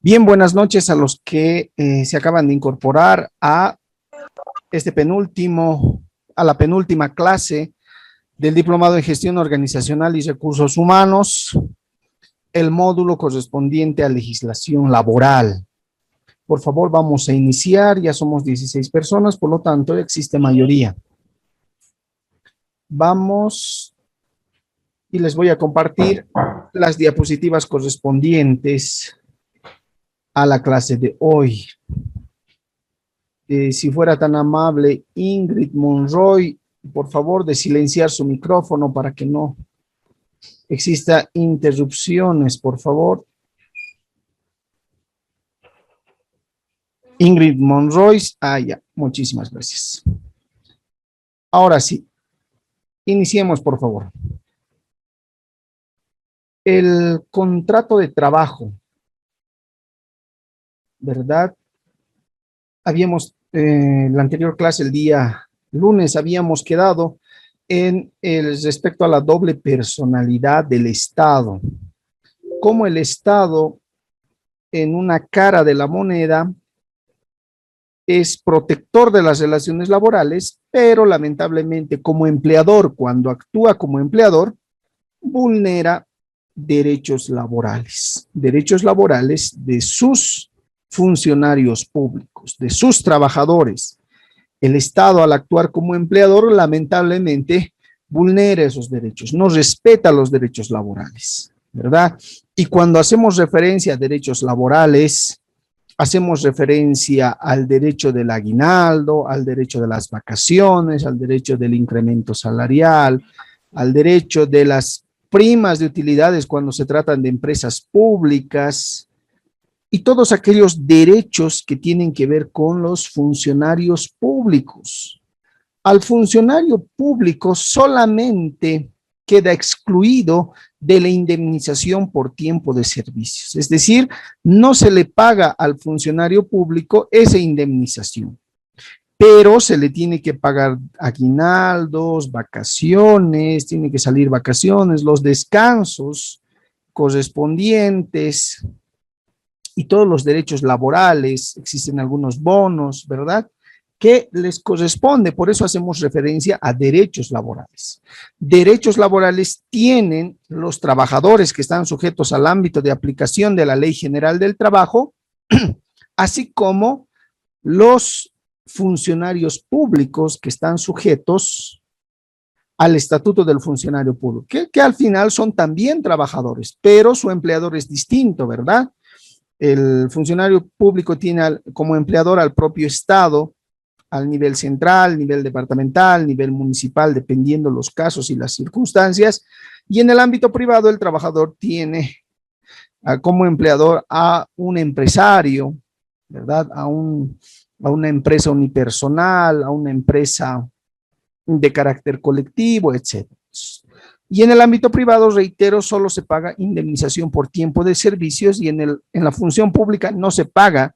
Bien, buenas noches a los que se acaban de incorporar a a la penúltima clase del Diplomado en Gestión Organizacional y Recursos Humanos, el módulo correspondiente a legislación laboral. Por favor, vamos a iniciar, ya somos 16 personas, por lo tanto existe mayoría. Vamos y les voy a compartir las diapositivas correspondientes a la clase de hoy. Si fuera tan amable, Ingrid Monroy, por favor, de silenciar su micrófono para que no exista interrupciones, por favor. Ingrid Monroy, ya, muchísimas gracias. Ahora sí, iniciemos, por favor. El contrato de trabajo, ¿verdad? Habíamos, en la anterior clase, el día lunes, habíamos quedado en el respecto a la doble personalidad del Estado. Cómo el Estado, en una cara de la moneda, es protector de las relaciones laborales, pero lamentablemente como empleador, cuando actúa como empleador, vulnera derechos laborales de sus funcionarios públicos, de sus trabajadores. El Estado, al actuar como empleador, lamentablemente vulnera esos derechos, no respeta los derechos laborales, ¿verdad? Y cuando hacemos referencia a derechos laborales, hacemos referencia al derecho del aguinaldo, al derecho de las vacaciones, al derecho del incremento salarial, al derecho de las primas de utilidades cuando se tratan de empresas públicas, y todos aquellos derechos que tienen que ver con los funcionarios públicos. Al funcionario público solamente queda excluido de la indemnización por tiempo de servicios. Es decir, no se le paga al funcionario público esa indemnización, pero se le tiene que pagar aguinaldos, vacaciones, tiene que salir vacaciones, los descansos correspondientes y todos los derechos laborales. Existen algunos bonos, ¿verdad?, que les corresponde. Por eso hacemos referencia a derechos laborales. Derechos laborales tienen los trabajadores que están sujetos al ámbito de aplicación de la Ley General del Trabajo, así como los funcionarios públicos que están sujetos al Estatuto del Funcionario Público, que al final son también trabajadores, pero su empleador es distinto, ¿verdad? El funcionario público tiene como empleador al propio Estado, al nivel central, nivel departamental, nivel municipal, dependiendo los casos y las circunstancias. Y en el ámbito privado, el trabajador tiene como empleador a un empresario, ¿verdad? A una empresa unipersonal, a una empresa de carácter colectivo, etcétera. Y en el ámbito privado, reitero, solo se paga indemnización por tiempo de servicios, y en la función pública no se paga,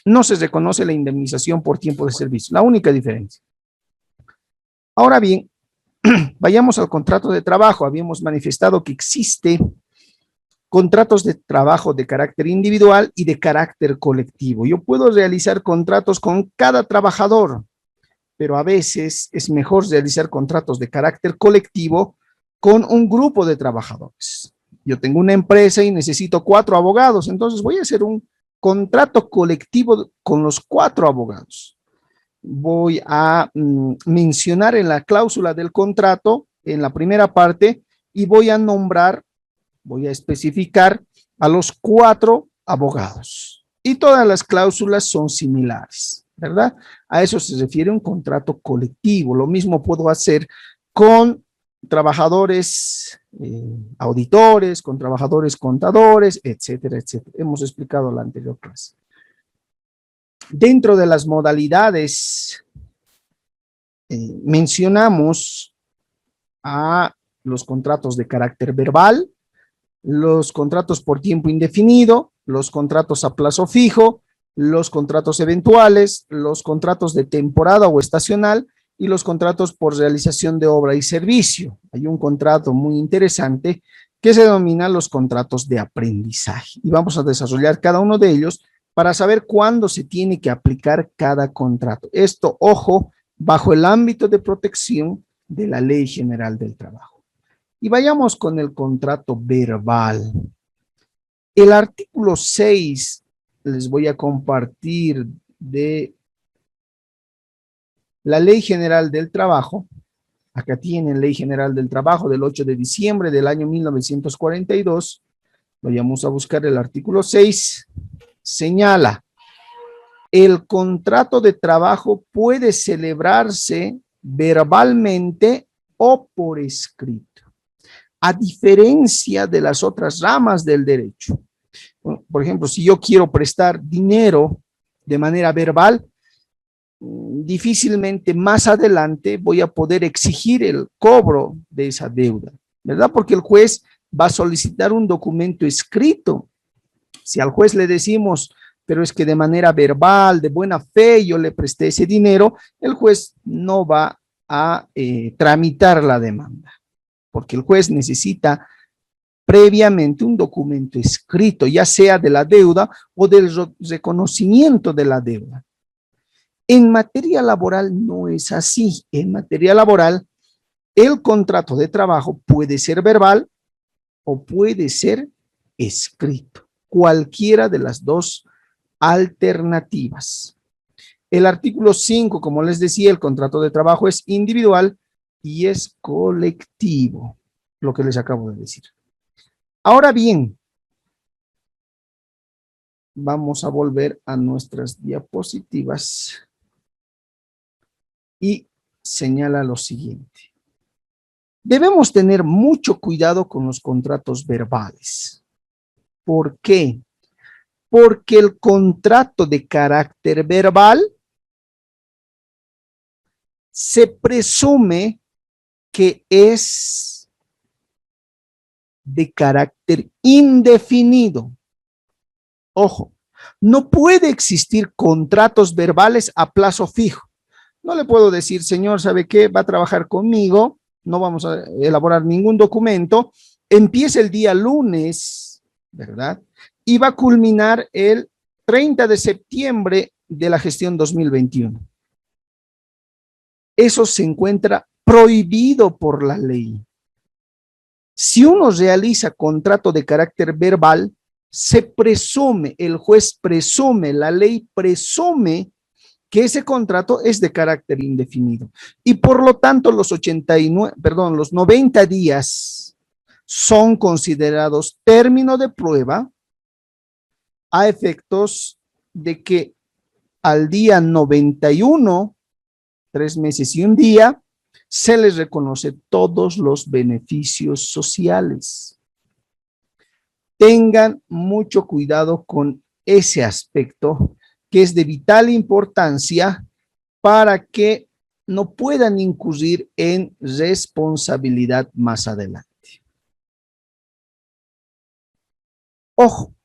no se reconoce la indemnización por tiempo de servicio, la única diferencia. Ahora bien, vayamos al contrato de trabajo. Habíamos manifestado que existe contratos de trabajo de carácter individual y de carácter colectivo. Yo puedo realizar contratos con cada trabajador, pero a veces es mejor realizar contratos de carácter colectivo con un grupo de trabajadores. Yo tengo una empresa y necesito 4 abogados, entonces voy a hacer un contrato colectivo con los 4 abogados. Voy a mencionar en la cláusula del contrato, en la primera parte, y voy a especificar a los 4 abogados. Y todas las cláusulas son similares, ¿verdad? A eso se refiere un contrato colectivo. Lo mismo puedo hacer con trabajadores auditores, con trabajadores contadores, etcétera, etcétera. Hemos explicado la anterior clase. Dentro de las modalidades mencionamos a los contratos de carácter verbal, los contratos por tiempo indefinido, los contratos a plazo fijo, los contratos eventuales, los contratos de temporada o estacional y los contratos por realización de obra y servicio. Hay un contrato muy interesante que se denominan los contratos de aprendizaje. Y vamos a desarrollar cada uno de ellos para saber cuándo se tiene que aplicar cada contrato. Esto, ojo, bajo el ámbito de protección de la Ley General del Trabajo. Y vayamos con el contrato verbal. El artículo 6 les voy a compartir de la Ley General del Trabajo. Acá tienen Ley General del Trabajo del 8 de diciembre del año 1942. Vayamos a buscar el artículo 6. Señala, el contrato de trabajo puede celebrarse verbalmente o por escrito, a diferencia de las otras ramas del derecho. Por ejemplo, si yo quiero prestar dinero de manera verbal, difícilmente más adelante voy a poder exigir el cobro de esa deuda, ¿verdad? Porque el juez va a solicitar un documento escrito. Si al juez le decimos, pero es que de manera verbal, de buena fe, yo le presté ese dinero, el juez no va a tramitar la demanda, porque el juez necesita previamente un documento escrito, ya sea de la deuda o del reconocimiento de la deuda. En materia laboral no es así. En materia laboral, el contrato de trabajo puede ser verbal o puede ser escrito. Cualquiera de las dos alternativas. El artículo 5, como les decía, el contrato de trabajo es individual y es colectivo, lo que les acabo de decir. Ahora bien, vamos a volver a nuestras diapositivas y señala lo siguiente. Debemos tener mucho cuidado con los contratos verbales. ¿Por qué? Porque el contrato de carácter verbal se presume que es de carácter indefinido. Ojo, no puede existir contratos verbales a plazo fijo. No le puedo decir, señor, ¿sabe qué? Va a trabajar conmigo, no vamos a elaborar ningún documento, empieza el día lunes, ¿verdad? Y va a culminar el 30 de septiembre de la gestión 2021. Eso se encuentra prohibido por la ley. Si uno realiza contrato de carácter verbal, se presume, el juez presume, la ley presume que ese contrato es de carácter indefinido. Y por lo tanto, los 90 días son considerados término de prueba a efectos de que al día 91, 3 meses y un día, se les reconoce todos los beneficios sociales. Tengan mucho cuidado con ese aspecto que es de vital importancia para que no puedan incurrir en responsabilidad más adelante. Ojo,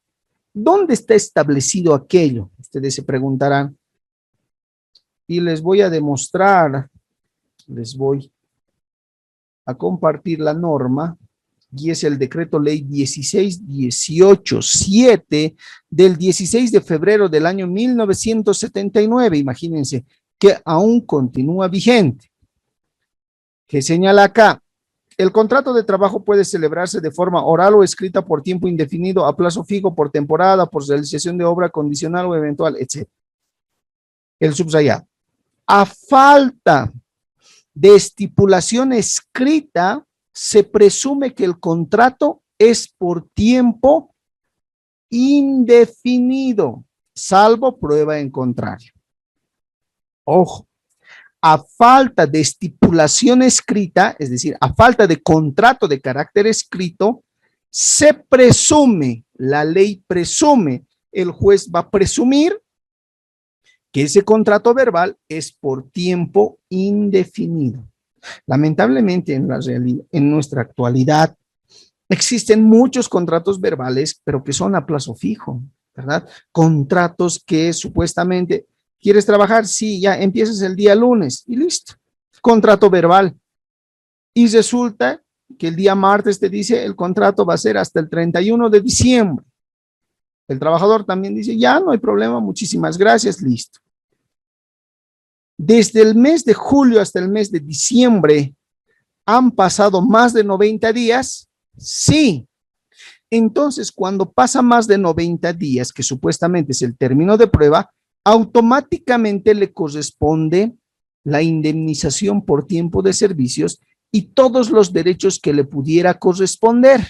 ¿dónde está establecido aquello? Ustedes se preguntarán. Y les voy a demostrar, les voy a compartir la norma, y es el decreto ley 1618-7 del 16 de febrero del año 1979, imagínense, que aún continúa vigente, que señala acá, el contrato de trabajo puede celebrarse de forma oral o escrita por tiempo indefinido, a plazo fijo, por temporada, por realización de obra condicional o eventual, etc. El subrayado. A falta de estipulación escrita, se presume que el contrato es por tiempo indefinido, salvo prueba en contrario. Ojo, a falta de estipulación escrita, es decir, a falta de contrato de carácter escrito, se presume, la ley presume, el juez va a presumir que ese contrato verbal es por tiempo indefinido. Lamentablemente en nuestra actualidad existen muchos contratos verbales, pero que son a plazo fijo, ¿verdad? Contratos que supuestamente, ¿quieres trabajar? Sí, ya empiezas el día lunes y listo. Contrato verbal. Y resulta que el día martes te dice el contrato va a ser hasta el 31 de diciembre. El trabajador también dice, ya no hay problema, muchísimas gracias, listo. Desde el mes de julio hasta el mes de diciembre, ¿han pasado más de 90 días? Sí. Entonces, cuando pasa más de 90 días, que supuestamente es el término de prueba, automáticamente le corresponde la indemnización por tiempo de servicios y todos los derechos que le pudiera corresponder.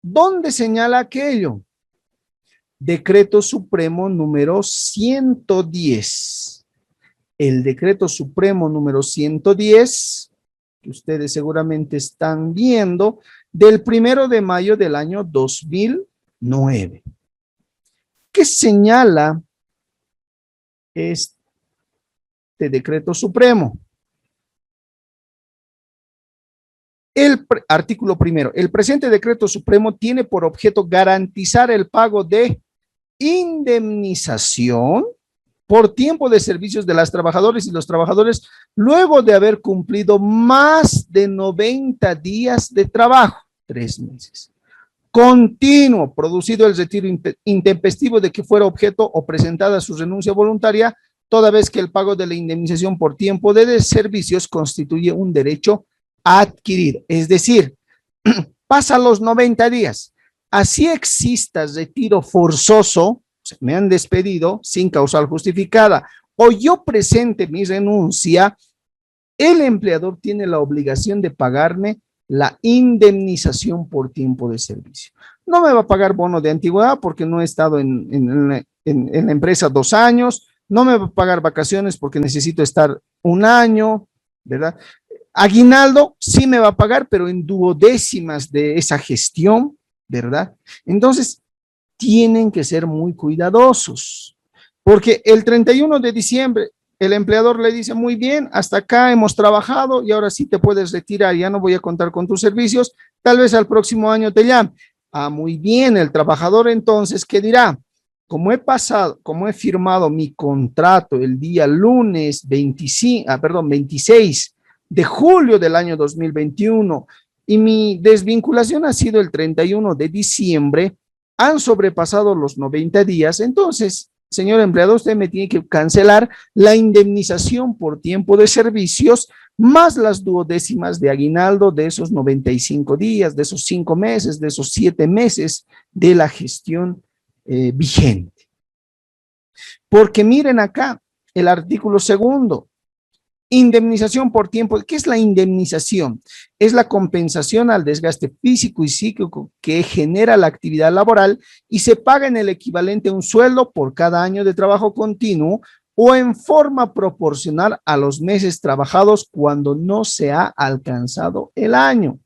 ¿Dónde señala aquello? Decreto Supremo número 110. El Decreto Supremo número 110, que ustedes seguramente están viendo, del 1 de mayo del año 2009. ¿Qué señala este Decreto Supremo? El artículo primero, el presente Decreto Supremo tiene por objeto garantizar el pago de indemnización por tiempo de servicios de las trabajadoras y los trabajadores luego de haber cumplido más de 90 días de trabajo, 3 meses. Continuo, producido el retiro intempestivo de que fuera objeto o presentada su renuncia voluntaria, toda vez que el pago de la indemnización por tiempo de servicios constituye un derecho adquirido. Es decir, pasa los 90 días. Así exista retiro forzoso, me han despedido sin causal justificada, o yo presente mi renuncia, el empleador tiene la obligación de pagarme la indemnización por tiempo de servicio. No me va a pagar bono de antigüedad porque no he estado en la empresa 2 años, no me va a pagar vacaciones porque necesito estar 1 año, ¿verdad? Aguinaldo sí me va a pagar, pero en duodécimas de esa gestión, ¿verdad? Entonces, tienen que ser muy cuidadosos, porque el 31 de diciembre el empleador le dice, muy bien, hasta acá hemos trabajado y ahora sí te puedes retirar, ya no voy a contar con tus servicios, tal vez al próximo año te llame. Ah, muy bien, el trabajador entonces, ¿qué dirá? Como he firmado mi contrato el día lunes 26 de julio del año 2021 y mi desvinculación ha sido el 31 de diciembre, han sobrepasado los 90 días, entonces, señor empleado, usted me tiene que cancelar la indemnización por tiempo de servicios más las duodécimas de aguinaldo de esos 95 días, de esos 5 meses, de esos 7 meses de la gestión vigente. Porque miren acá el artículo 2, indemnización por tiempo. ¿Qué es la indemnización? Es la compensación al desgaste físico y psíquico que genera la actividad laboral y se paga en el equivalente a un sueldo por cada año de trabajo continuo o en forma proporcional a los meses trabajados cuando no se ha alcanzado el año.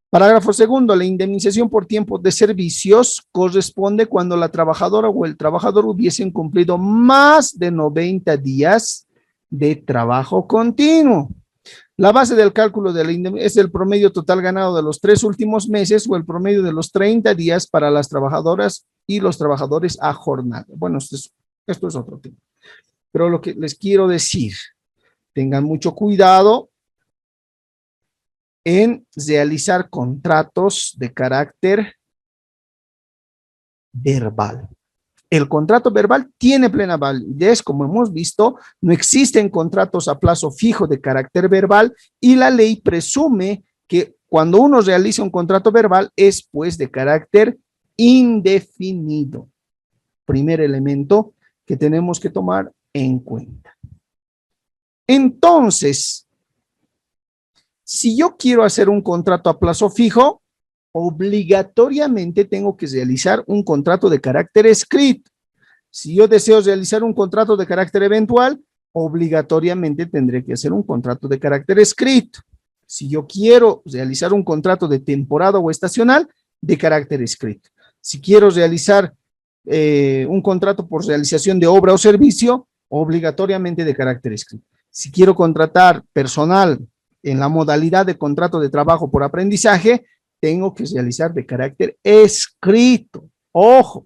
Parágrafo 2, la indemnización por tiempo de servicios corresponde cuando la trabajadora o el trabajador hubiesen cumplido más de 90 días de trabajo continuo. La base del cálculo de la indemnización es el promedio total ganado de los 3 últimos meses o el promedio de los 30 días para las trabajadoras y los trabajadores a jornada. Bueno, esto es otro tema. Pero lo que les quiero decir, tengan mucho cuidado en realizar contratos de carácter verbal. El contrato verbal tiene plena validez, como hemos visto, no existen contratos a plazo fijo de carácter verbal y la ley presume que cuando uno realiza un contrato verbal es pues de carácter indefinido. Primer elemento que tenemos que tomar en cuenta. Entonces, si yo quiero hacer un contrato a plazo fijo, obligatoriamente tengo que realizar un contrato de carácter escrito. Si yo deseo realizar un contrato de carácter eventual, obligatoriamente tendré que hacer un contrato de carácter escrito. Si yo quiero realizar un contrato de temporada o estacional, de carácter escrito. Si quiero realizar un contrato por realización de obra o servicio, obligatoriamente de carácter escrito. Si quiero contratar personal en la modalidad de contrato de trabajo por aprendizaje, tengo que realizar de carácter escrito. Ojo.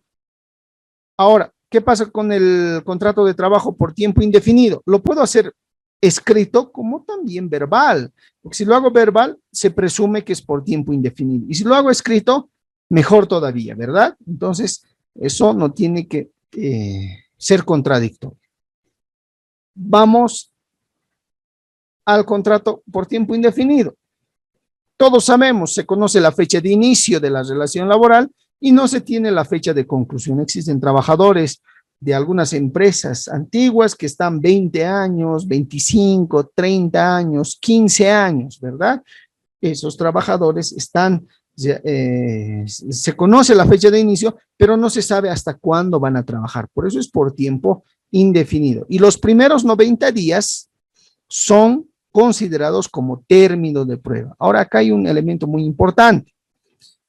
Ahora, ¿qué pasa con el contrato de trabajo por tiempo indefinido? Lo puedo hacer escrito como también verbal. Porque si lo hago verbal, se presume que es por tiempo indefinido. Y si lo hago escrito, mejor todavía, ¿verdad? Entonces, eso no tiene que ser contradictorio. Vamos al contrato por tiempo indefinido. Todos sabemos, se conoce la fecha de inicio de la relación laboral y no se tiene la fecha de conclusión. Existen trabajadores de algunas empresas antiguas que están 20 años, 25, 30 años, 15 años, ¿verdad? Esos trabajadores están, se conoce la fecha de inicio, pero no se sabe hasta cuándo van a trabajar. Por eso es por tiempo indefinido. Y los primeros 90 días son considerados como término de prueba. Ahora acá hay un elemento muy importante.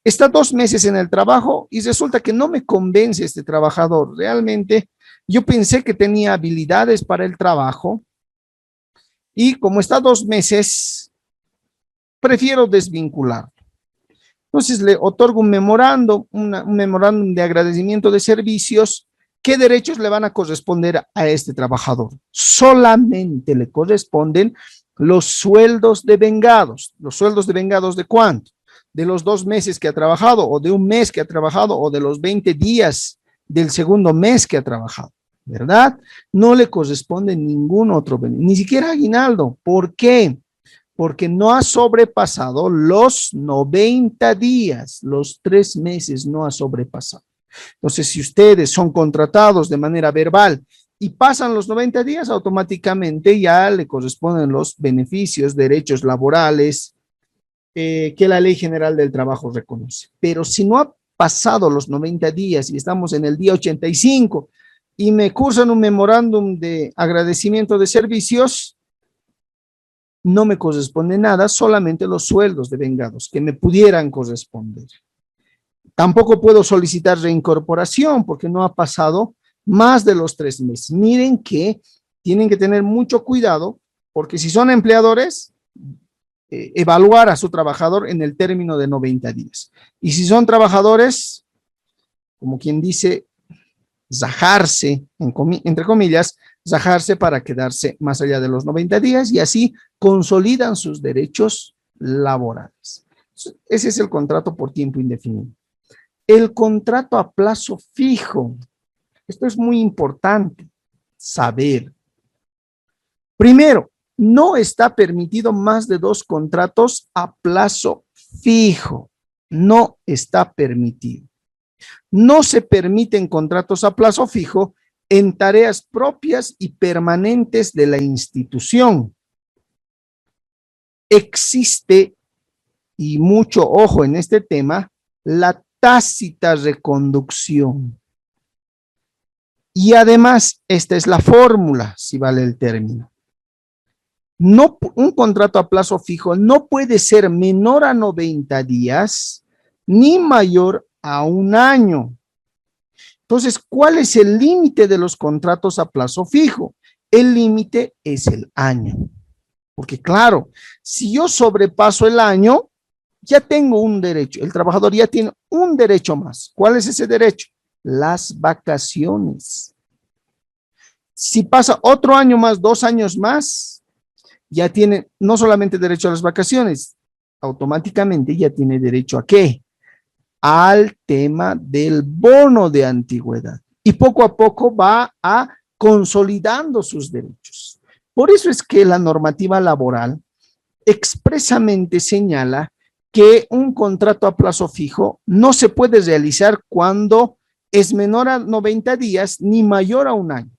Está 2 meses en el trabajo y resulta que no me convence este trabajador. Realmente yo pensé que tenía habilidades para el trabajo y como está 2 meses, prefiero desvincularlo. Entonces le otorgo un memorándum, un memorándum de agradecimiento de servicios. ¿Qué derechos le van a corresponder a este trabajador? Solamente le corresponden los sueldos devengados. ¿Los sueldos devengados de cuánto? De los 2 meses que ha trabajado, o de un mes que ha trabajado, o de los 20 días del segundo mes que ha trabajado, ¿verdad? No le corresponde ningún otro beneficio, ni siquiera aguinaldo. ¿Por qué? Porque no ha sobrepasado los 90 días, los 3 meses no ha sobrepasado. Entonces, si ustedes son contratados de manera verbal y pasan los 90 días, automáticamente ya le corresponden los beneficios, derechos laborales que la Ley General del Trabajo reconoce. Pero si no ha pasado los 90 días y estamos en el día 85 y me cursan un memorándum de agradecimiento de servicios, no me corresponde nada, solamente los sueldos devengados que me pudieran corresponder. Tampoco puedo solicitar reincorporación porque no ha pasado más de los 3 meses. Miren que tienen que tener mucho cuidado porque si son empleadores, evaluar a su trabajador en el término de 90 días. Y si son trabajadores, como quien dice, zajarse, entre comillas, zajarse para quedarse más allá de los 90 días y así consolidan sus derechos laborales. Ese es el contrato por tiempo indefinido. El contrato a plazo fijo. Esto es muy importante saber. Primero, no está permitido más de 2 contratos a plazo fijo. No está permitido. No se permiten contratos a plazo fijo en tareas propias y permanentes de la institución. Existe, y mucho ojo en este tema, la tácita reconducción. Y además, esta es la fórmula, si vale el término. No, un contrato a plazo fijo no puede ser menor a 90 días ni mayor a 1 año. Entonces, ¿cuál es el límite de los contratos a plazo fijo? El límite es el año. Porque claro, si yo sobrepaso el año, ya tengo un derecho. El trabajador ya tiene un derecho más. ¿Cuál es ese derecho? Las vacaciones. Si pasa otro año más, 2 años más, ya tiene no solamente derecho a las vacaciones, automáticamente ya tiene derecho ¿a qué? Al tema del bono de antigüedad. Y poco a poco va a consolidando sus derechos. Por eso es que la normativa laboral expresamente señala que un contrato a plazo fijo no se puede realizar cuando es menor a 90 días ni mayor a 1 año.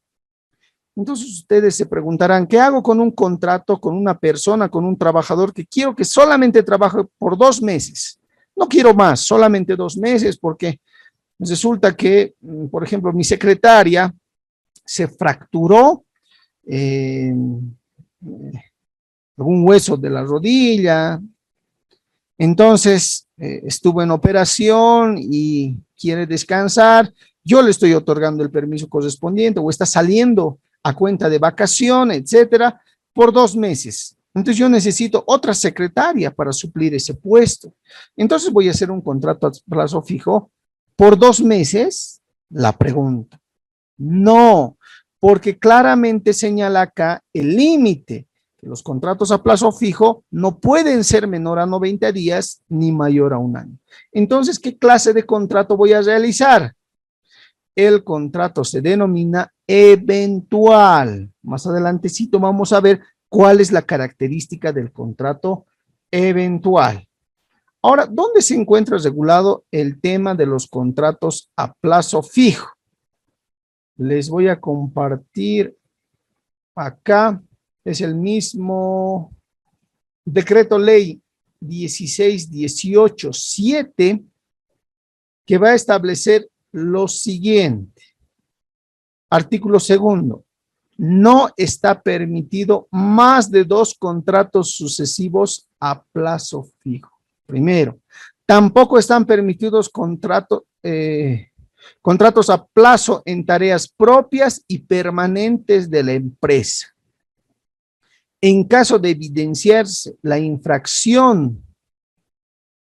Entonces ustedes se preguntarán, ¿qué hago con un contrato, con una persona, con un trabajador que quiero que solamente trabaje por 2 meses? No quiero más, solamente 2 meses, porque resulta que, por ejemplo, mi secretaria se fracturó algún hueso de la rodilla, entonces estuvo en operación y quiere descansar, yo le estoy otorgando el permiso correspondiente o está saliendo a cuenta de vacaciones, etcétera, por 2 meses. Entonces yo necesito otra secretaria para suplir ese puesto. Entonces voy a hacer un contrato a plazo fijo por 2 meses. La pregunta, no, porque claramente señala acá el límite, que los contratos a plazo fijo no pueden ser menor a 90 días ni mayor a un año. Entonces, ¿qué clase de contrato voy a realizar? El contrato se denomina eventual. Más adelantecito vamos a ver cuál es la característica del contrato eventual. Ahora, ¿dónde se encuentra regulado el tema de los contratos a plazo fijo? Les voy a compartir acá. Es el mismo decreto ley 16.18.7 que va a establecer lo siguiente. Artículo segundo. No está permitido más de 2 contratos sucesivos a plazo fijo. Primero, tampoco están permitidos contratos a plazo en tareas propias y permanentes de la empresa. En caso de evidenciarse la infracción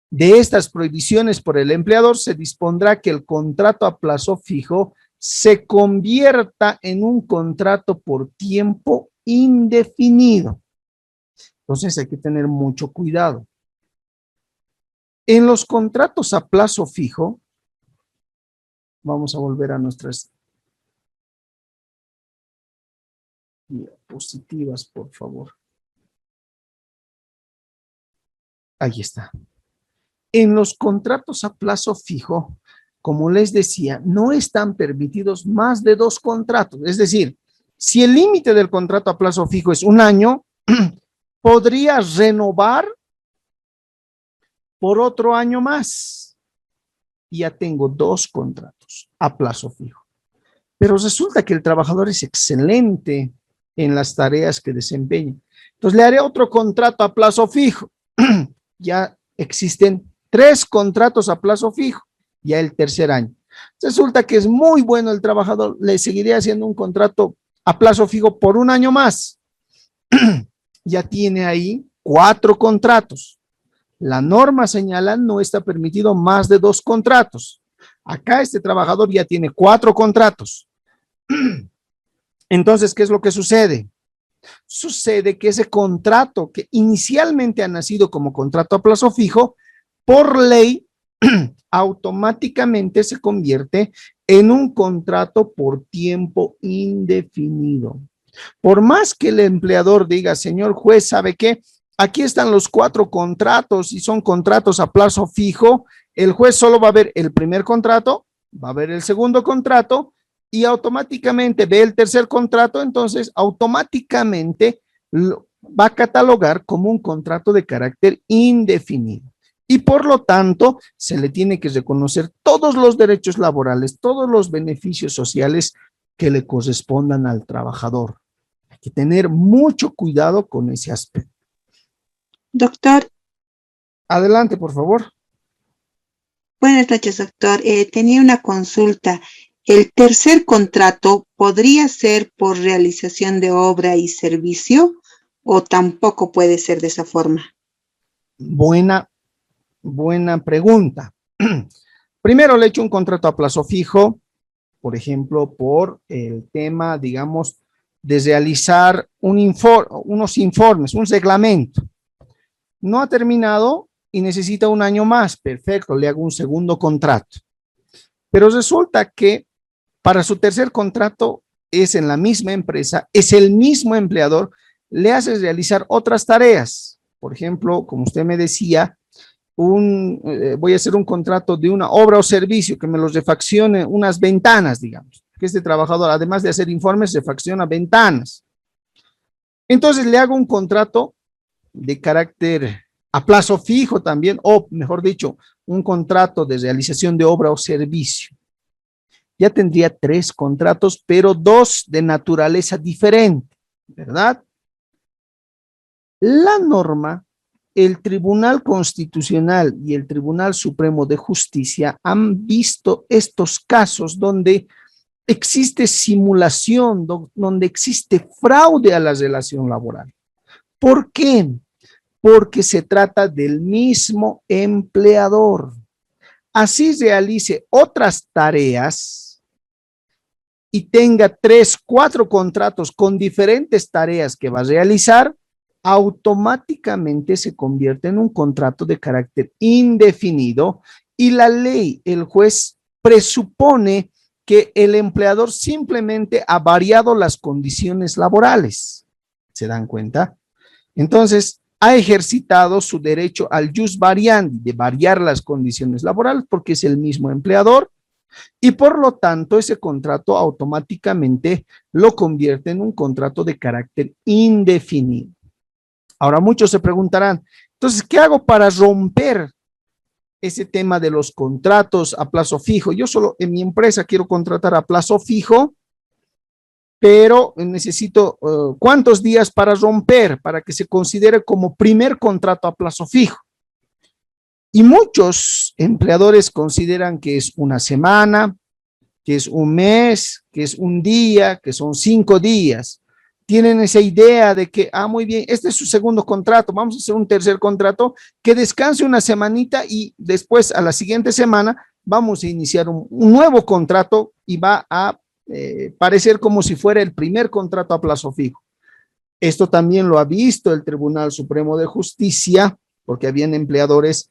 de estas prohibiciones por el empleador, se dispondrá que el contrato a plazo fijo se convierta en un contrato por tiempo indefinido. Entonces hay que tener mucho cuidado. En los contratos a plazo fijo, vamos a volver a nuestras diapositivas, por favor. Ahí está. En los contratos a plazo fijo, como les decía, no están permitidos más de 2 contratos. Es decir, si el límite del contrato a plazo fijo es un año, podría renovar por otro año más. Ya tengo 2 contratos a plazo fijo. Pero resulta que el trabajador es excelente en las tareas que desempeña. Entonces le haré otro contrato a plazo fijo. Ya existen 3 contratos a plazo fijo, ya el tercer año. Resulta que es muy bueno el trabajador, le seguiré haciendo un contrato a plazo fijo por un año más. Ya tiene ahí 4 contratos. La norma señala no está permitido más de 2 contratos. Acá este trabajador ya tiene 4 contratos. Entonces, ¿qué es lo que sucede? Sucede que ese contrato que inicialmente ha nacido como contrato a plazo fijo, por ley, automáticamente se convierte en un contrato por tiempo indefinido. Por más que el empleador diga, señor juez, ¿sabe qué? Aquí están los 4 contratos y son contratos a plazo fijo. El juez solo va a ver el primer contrato, va a ver el segundo contrato y automáticamente ve el tercer contrato, entonces automáticamente lo va a catalogar como un contrato de carácter indefinido. Y por lo tanto, se le tiene que reconocer todos los derechos laborales, todos los beneficios sociales que le correspondan al trabajador. Hay que tener mucho cuidado con ese aspecto. Doctor, Adelante, por favor. buenas noches, doctor. Tenía una consulta. ¿El tercer contrato podría ser por realización de obra y servicio o tampoco puede ser de esa forma? Buena pregunta. Primero le he hecho un contrato a plazo fijo, por ejemplo, por el tema, digamos, de realizar unos informes, un reglamento. No ha terminado y necesita un año más. Perfecto, le hago un segundo contrato. Pero resulta que para su tercer contrato es en la misma empresa, es el mismo empleador, le hace realizar otras tareas. Por ejemplo, como usted me decía, voy a hacer un contrato de una obra o servicio que me los refaccione unas ventanas, digamos, que este trabajador, además de hacer informes, refacciona ventanas. Entonces le hago un contrato de carácter a plazo fijo también, o mejor dicho, un contrato de realización de obra o servicio. Ya tendría 3 contratos, pero 2 de naturaleza diferente, ¿verdad? La norma, el Tribunal Constitucional y el Tribunal Supremo de Justicia han visto estos casos donde existe simulación, donde existe fraude a la relación laboral. ¿Por qué? Porque se trata del mismo empleador. Así realice otras tareas y tenga 3, 4 contratos con diferentes tareas que va a realizar, automáticamente se convierte en un contrato de carácter indefinido y la ley, el juez, presupone que el empleador simplemente ha variado las condiciones laborales. ¿Se dan cuenta? Entonces, ha ejercitado su derecho al jus variandi, de variar las condiciones laborales, porque es el mismo empleador, y por lo tanto ese contrato automáticamente lo convierte en un contrato de carácter indefinido. Ahora muchos se preguntarán, entonces, ¿qué hago para romper ese tema de los contratos a plazo fijo? Yo solo en mi empresa quiero contratar a plazo fijo, pero necesito ¿cuántos días para romper? Para que se considere como primer contrato a plazo fijo. Y muchos empleadores consideran que es una semana, que es un mes, que es un día, que son 5 días. Tienen esa idea de que, muy bien, este es su segundo contrato, vamos a hacer un tercer contrato, que descanse una semanita y después a la siguiente semana vamos a iniciar un nuevo contrato y va a parecer como si fuera el primer contrato a plazo fijo. Esto también lo ha visto el Tribunal Supremo de Justicia, porque habían empleadores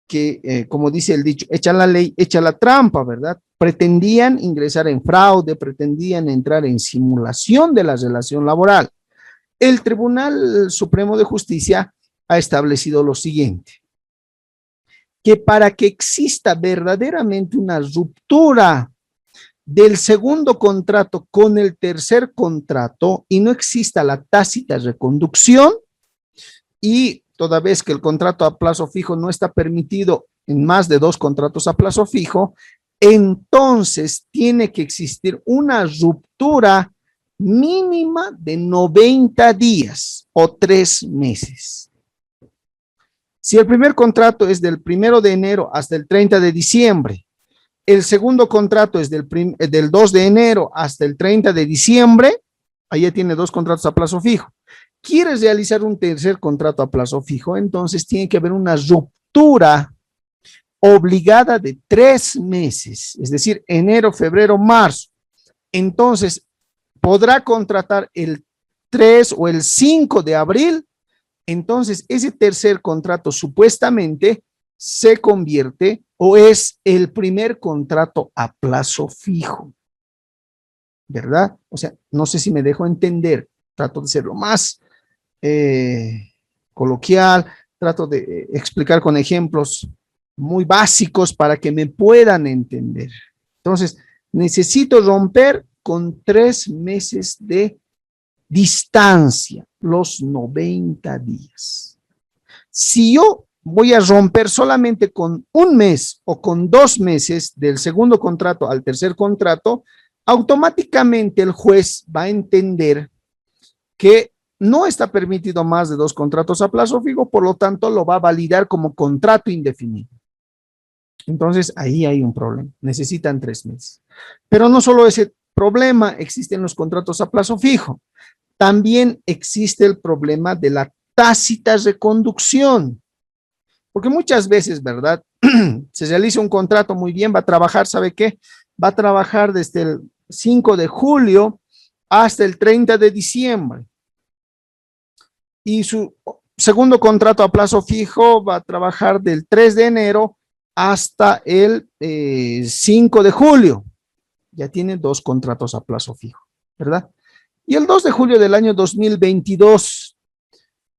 que, como dice el dicho, echa la ley, echa la trampa, ¿verdad? Pretendían ingresar en fraude, pretendían entrar en simulación de la relación laboral. El Tribunal Supremo de Justicia ha establecido lo siguiente, que para que exista verdaderamente una ruptura del segundo contrato con el tercer contrato y no exista la tácita reconducción, y toda vez que el contrato a plazo fijo no está permitido en más de 2 contratos a plazo fijo, entonces tiene que existir una ruptura mínima de 90 días o 3 meses. Si el primer contrato es del 1 de enero hasta el 30 de diciembre, el segundo contrato es del 2 de enero hasta el 30 de diciembre, ahí ya tiene 2 contratos a plazo fijo. ¿Quieres realizar un tercer contrato a plazo fijo? Entonces tiene que haber una ruptura obligada de 3 meses, es decir, enero, febrero, marzo. Entonces, podrá contratar el 3 o el 5 de abril. Entonces, ese tercer contrato supuestamente se convierte o es el primer contrato a plazo fijo, ¿verdad? O sea, no sé si me dejo entender, trato de ser lo más coloquial, trato de explicar con ejemplos muy básicos para que me puedan entender. Entonces, necesito romper con 3 meses de distancia, los 90 días. Si yo voy a romper solamente con 1 mes o con 2 meses del segundo contrato al tercer contrato, automáticamente el juez va a entender que no está permitido más de 2 contratos a plazo fijo, por lo tanto lo va a validar como contrato indefinido. Entonces ahí hay un problema, necesitan 3 meses. Pero no solo ese problema existe en los contratos a plazo fijo, también existe el problema de la tácita reconducción, porque muchas veces, ¿verdad? Se realiza un contrato muy bien, va a trabajar, ¿sabe qué? Va a trabajar desde el 5 de julio hasta el 30 de diciembre. Y su segundo contrato a plazo fijo va a trabajar del 3 de enero hasta el 5 de julio. Ya tiene 2 contratos a plazo fijo, ¿verdad? Y el 2 de julio del año 2022,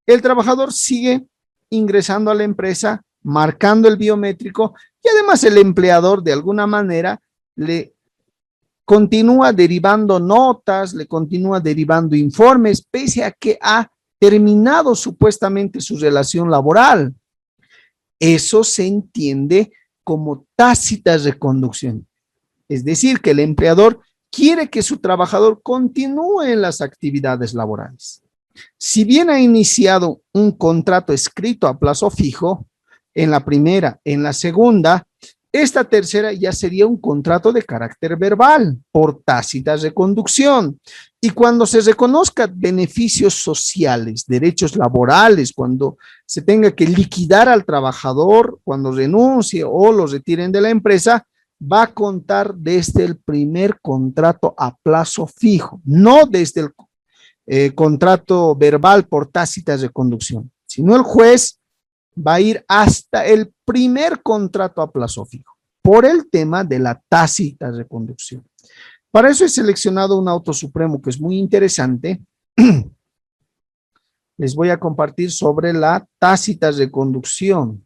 el trabajador sigue ingresando a la empresa, marcando el biométrico, y además el empleador de alguna manera le continúa derivando notas, le continúa derivando informes, pese a que ha terminado supuestamente su relación laboral. Eso se entiende como tácita reconducción. Es decir, que el empleador quiere que su trabajador continúe en las actividades laborales. Si bien ha iniciado un contrato escrito a plazo fijo, en la primera, en la segunda, esta tercera ya sería un contrato de carácter verbal por tácita reconducción. Y cuando se reconozcan beneficios sociales, derechos laborales, cuando se tenga que liquidar al trabajador, cuando renuncie o lo retiren de la empresa, va a contar desde el primer contrato a plazo fijo, no desde el contrato verbal por tácita de conducción, sino el juez va a ir hasta el primer contrato a plazo fijo, por el tema de la tácita de conducción. Para eso he seleccionado un auto supremo que es muy interesante. Les voy a compartir sobre la tácita de conducción.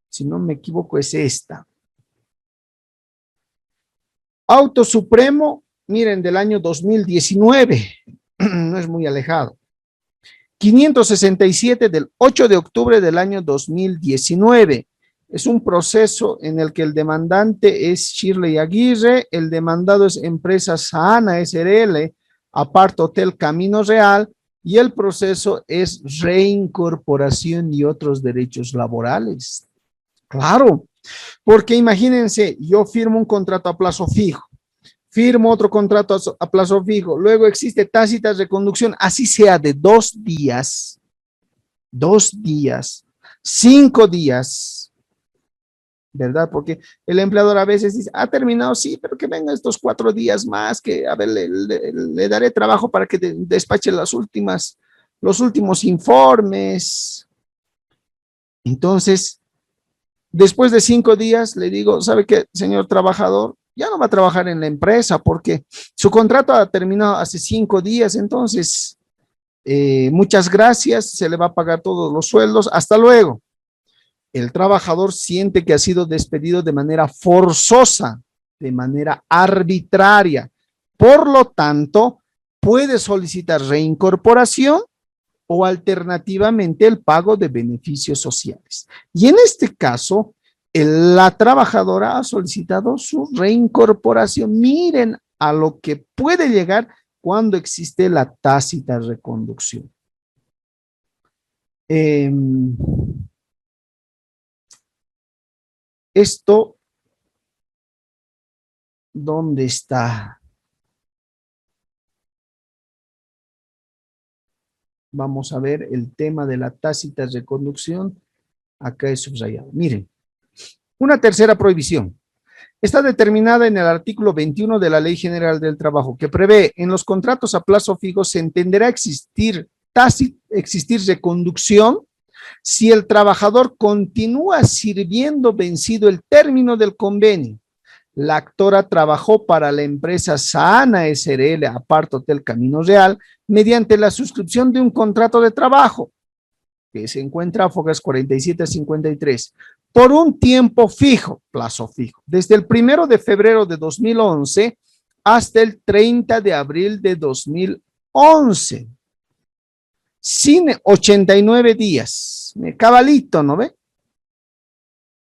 Si no me equivoco, es esta. Auto supremo, miren, del año 2019, no es muy alejado. 567 del 8 de octubre del año 2019. Es un proceso en el que el demandante es Shirley Aguirre, el demandado es Empresa Sahana SRL, Apart Hotel Camino Real, y el proceso es reincorporación y otros derechos laborales. Claro, porque imagínense, yo firmo un contrato a plazo fijo, firmo otro contrato a plazo fijo, luego existe tácitas de conducción, así sea de 2 días, 5 días, ¿verdad? Porque el empleador a veces dice, ha terminado, sí, pero que venga estos 4 días más, que a ver, le daré trabajo para que despache los últimos informes. Entonces, después de 5 días, le digo, ¿sabe qué, señor trabajador? Ya no va a trabajar en la empresa porque su contrato ha terminado hace 5 días, entonces, muchas gracias, se le va a pagar todos los sueldos, hasta luego. El trabajador siente que ha sido despedido de manera forzosa, de manera arbitraria. Por lo tanto, puede solicitar reincorporación o alternativamente el pago de beneficios sociales. Y en este caso, la trabajadora ha solicitado su reincorporación. Miren a lo que puede llegar cuando existe la tácita reconducción. Esto, ¿dónde está? Vamos a ver el tema de la tácita reconducción. Acá es subrayado. Miren, una tercera prohibición. Está determinada en el artículo 21 de la Ley General del Trabajo, que prevé en los contratos a plazo fijo se entenderá existir reconducción si el trabajador continúa sirviendo vencido el término del convenio. La actora trabajó para la empresa Sahana SRL, Apart Hotel Camino Real, mediante la suscripción de un contrato de trabajo, que se encuentra a Fogas 4753, por un tiempo fijo, plazo fijo, desde el 1 de febrero de 2011 hasta el 30 de abril de 2011. Sin 89 días, cabalito, ¿no ve?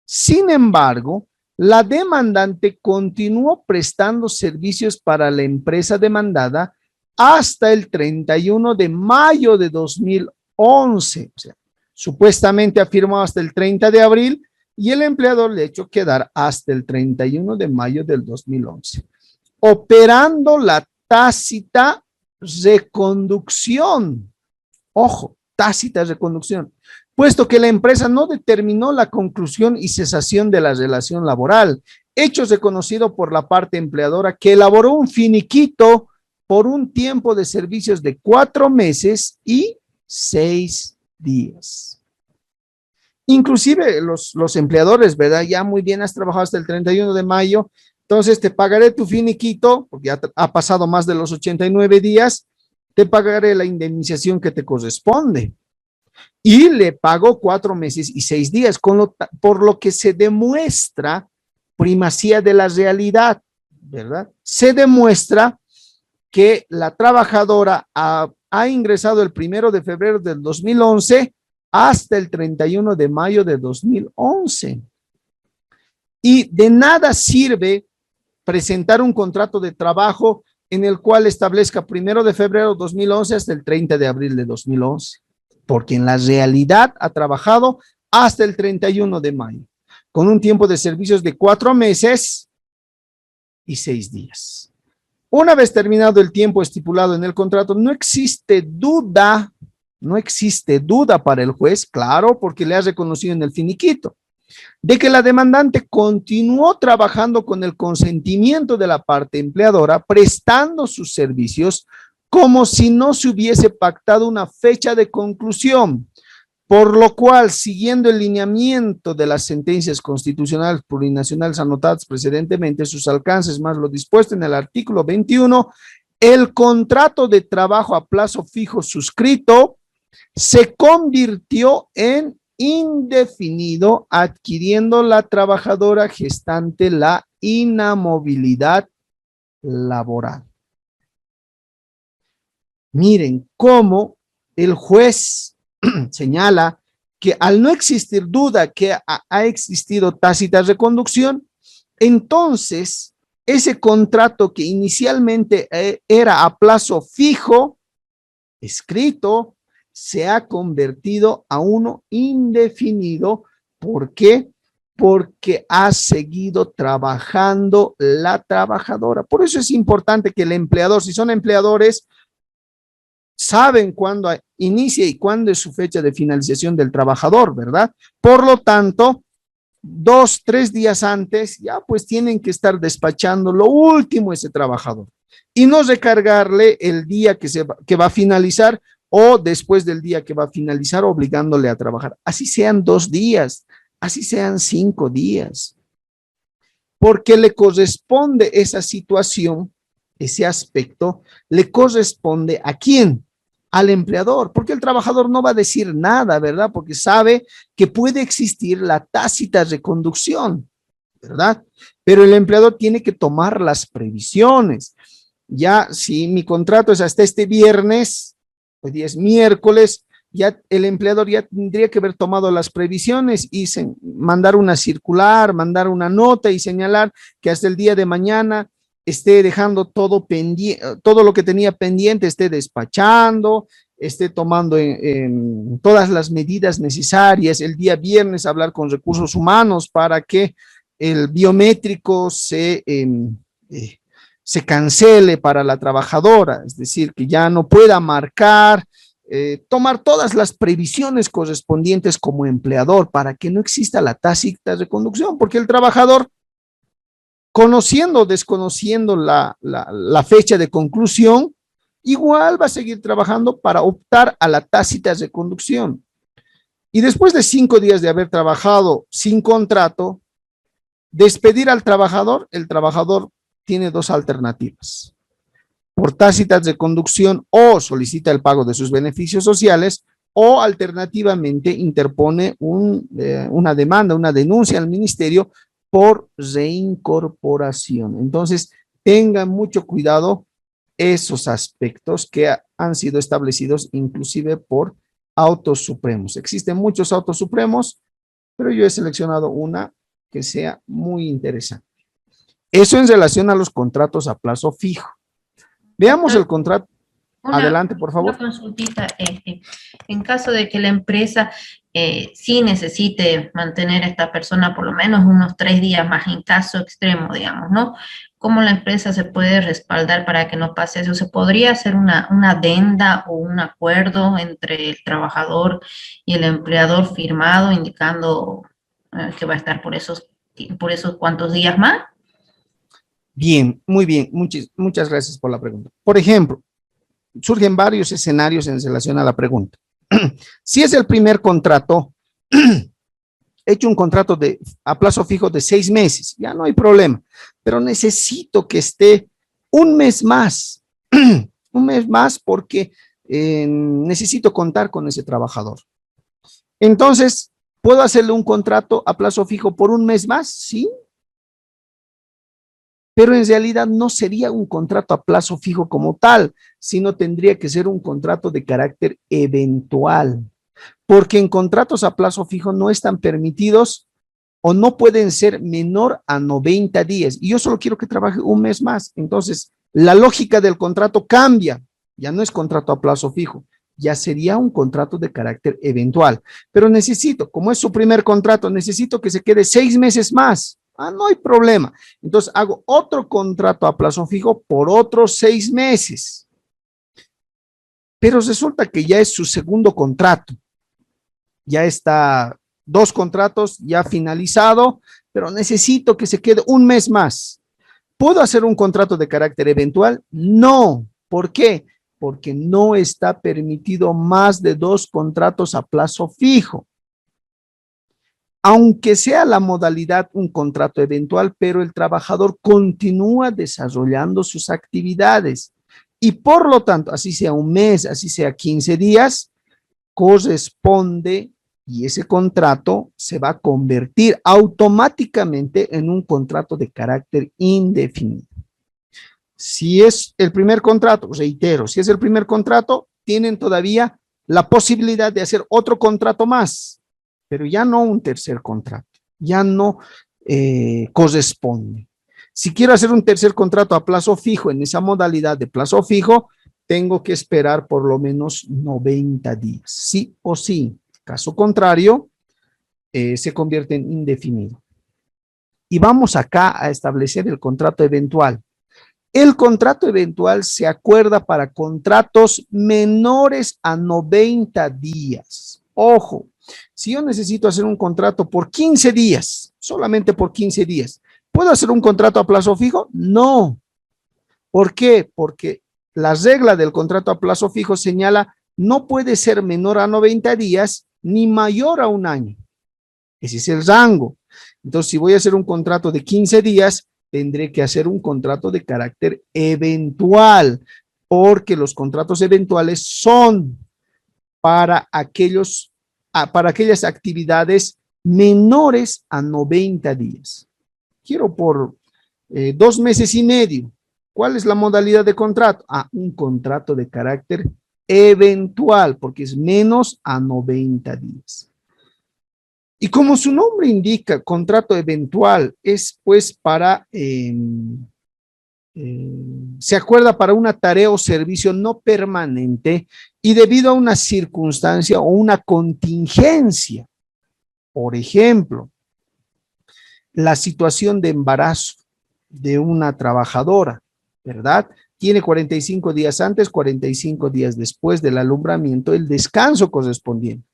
Sin embargo, la demandante continuó prestando servicios para la empresa demandada hasta el 31 de mayo de 2011. O sea, supuestamente afirmó hasta el 30 de abril y el empleador le echó quedar hasta el 31 de mayo del 2011, operando la tácita reconducción. Ojo, tácita reconducción, puesto que la empresa no determinó la conclusión y cesación de la relación laboral, hecho reconocido por la parte empleadora que elaboró un finiquito por un tiempo de servicios de 4 meses y 6 días. Inclusive los empleadores, ¿verdad? Ya muy bien, has trabajado hasta el 31 de mayo, entonces te pagaré tu finiquito, porque ya ha pasado más de los 89 días, te pagaré la indemnización que te corresponde. Y le pagó 4 meses y 6 días, por lo que se demuestra primacía de la realidad, ¿verdad? Se demuestra que la trabajadora ha ingresado el 1 de febrero del 2011 hasta el 31 de mayo de 2011. Y de nada sirve presentar un contrato de trabajo en el cual establezca 1 de febrero de 2011 hasta el 30 de abril de 2011, porque en la realidad ha trabajado hasta el 31 de mayo, con un tiempo de servicios de 4 meses y 6 días. Una vez terminado el tiempo estipulado en el contrato, no existe duda para el juez, claro, porque le ha reconocido en el finiquito. de que la demandante continuó trabajando con el consentimiento de la parte empleadora, prestando sus servicios como si no se hubiese pactado una fecha de conclusión, por lo cual, siguiendo el lineamiento de las sentencias constitucionales plurinacionales anotadas precedentemente, sus alcances más lo dispuesto en el artículo 21, el contrato de trabajo a plazo fijo suscrito se convirtió en indefinido, adquiriendo la trabajadora gestante la inamovilidad laboral. Miren cómo el juez señala que al no existir duda que ha existido tácita reconducción, entonces ese contrato que inicialmente era a plazo fijo, escrito, se ha convertido a uno indefinido. ¿Por qué? Porque ha seguido trabajando la trabajadora. Por eso es importante que el empleador, si son empleadores, saben cuándo inicia y cuándo es su fecha de finalización del trabajador, ¿verdad? Por lo tanto, 2, 3 días antes, ya pues tienen que estar despachando lo último a ese trabajador y no recargarle el día que va a finalizar o después del día que va a finalizar, obligándole a trabajar. Así sean 2 días, así sean 5 días, porque le corresponde esa situación, ese aspecto, le corresponde ¿a quién? Al empleador, porque el trabajador no va a decir nada, ¿verdad? Porque sabe que puede existir la tácita reconducción, ¿verdad? Pero el empleador tiene que tomar las previsiones. Ya si mi contrato es hasta este viernes, hoy día es miércoles, ya el empleador ya tendría que haber tomado las previsiones y mandar una circular, mandar una nota y señalar que hasta el día de mañana esté dejando todo pendiente, todo lo que tenía pendiente, esté despachando, esté tomando en todas las medidas necesarias. El día viernes hablar con recursos humanos para que el biométrico se cancele para la trabajadora, es decir, que ya no pueda marcar, tomar todas las previsiones correspondientes como empleador para que no exista la tácita reconducción, porque el trabajador, conociendo o desconociendo la fecha de conclusión, igual va a seguir trabajando para optar a la tácita reconducción. Y después de 5 días de haber trabajado sin contrato, despedir al trabajador, el trabajador tiene 2 alternativas. Por tácita reconducción o solicita el pago de sus beneficios sociales o alternativamente interpone una demanda, una denuncia al ministerio por reincorporación. Entonces, tengan mucho cuidado esos aspectos que han sido establecidos inclusive por autos supremos. Existen muchos autos supremos, pero yo he seleccionado una que sea muy interesante. Eso en relación a los contratos a plazo fijo. Veamos el contrato. Adelante, por favor. Una consultita. En caso de que la empresa sí necesite mantener a esta persona por lo menos unos 3 días más, en caso extremo, digamos, ¿no? ¿Cómo la empresa se puede respaldar para que no pase eso? ¿Se podría hacer una adenda o un acuerdo entre el trabajador y el empleador firmado indicando que va a estar por esos cuantos días más? Bien, muy bien. Muchas gracias por la pregunta. Por ejemplo, surgen varios escenarios en relación a la pregunta. Si es el primer contrato, he hecho un contrato a plazo fijo de 6 meses, ya no hay problema, pero necesito que esté un mes más, un mes más porque necesito contar con ese trabajador. Entonces, ¿puedo hacerle un contrato a plazo fijo por un mes más? Sí. Pero en realidad no sería un contrato a plazo fijo como tal, sino tendría que ser un contrato de carácter eventual, porque en contratos a plazo fijo no están permitidos o no pueden ser menor a 90 días. Y yo solo quiero que trabaje un mes más. Entonces, la lógica del contrato cambia. Ya no es contrato a plazo fijo, ya sería un contrato de carácter eventual. Pero necesito, como es su primer contrato, necesito que se quede 6 meses más. No hay problema. Entonces hago otro contrato a plazo fijo por otros 6 meses. Pero resulta que ya es su segundo contrato. Ya está 2 contratos ya finalizado, pero necesito que se quede un mes más. ¿Puedo hacer un contrato de carácter eventual? No. ¿Por qué? Porque no está permitido más de 2 contratos a plazo fijo. Aunque sea la modalidad un contrato eventual, pero el trabajador continúa desarrollando sus actividades y por lo tanto, así sea un mes, así sea 15 días, corresponde y ese contrato se va a convertir automáticamente en un contrato de carácter indefinido. Si es el primer contrato, reitero, si es el primer contrato, tienen todavía la posibilidad de hacer otro contrato más, pero ya no un tercer contrato, ya no corresponde. Si quiero hacer un tercer contrato a plazo fijo en esa modalidad de plazo fijo, tengo que esperar por lo menos 90 días, sí o sí. Caso contrario, se convierte en indefinido. Y vamos acá a establecer el contrato eventual. El contrato eventual se acuerda para contratos menores a 90 días. Ojo, si yo necesito hacer un contrato por 15 días, solamente por 15 días, ¿puedo hacer un contrato a plazo fijo? No. ¿Por qué? Porque la regla del contrato a plazo fijo señala no puede ser menor a 90 días ni mayor a un año. Ese es el rango. Entonces, si voy a hacer un contrato de 15 días, tendré que hacer un contrato de carácter eventual, porque los contratos eventuales son para aquellas actividades menores a 90 días. Quiero por 2 meses y medio. ¿Cuál es la modalidad de contrato? Un contrato de carácter eventual, porque es menos a 90 días. Y como su nombre indica, contrato eventual es pues para, se acuerda para una tarea o servicio no permanente y debido a una circunstancia o una contingencia. Por ejemplo, la situación de embarazo de una trabajadora, ¿verdad? Tiene 45 días antes, 45 días después del alumbramiento, el descanso correspondiente.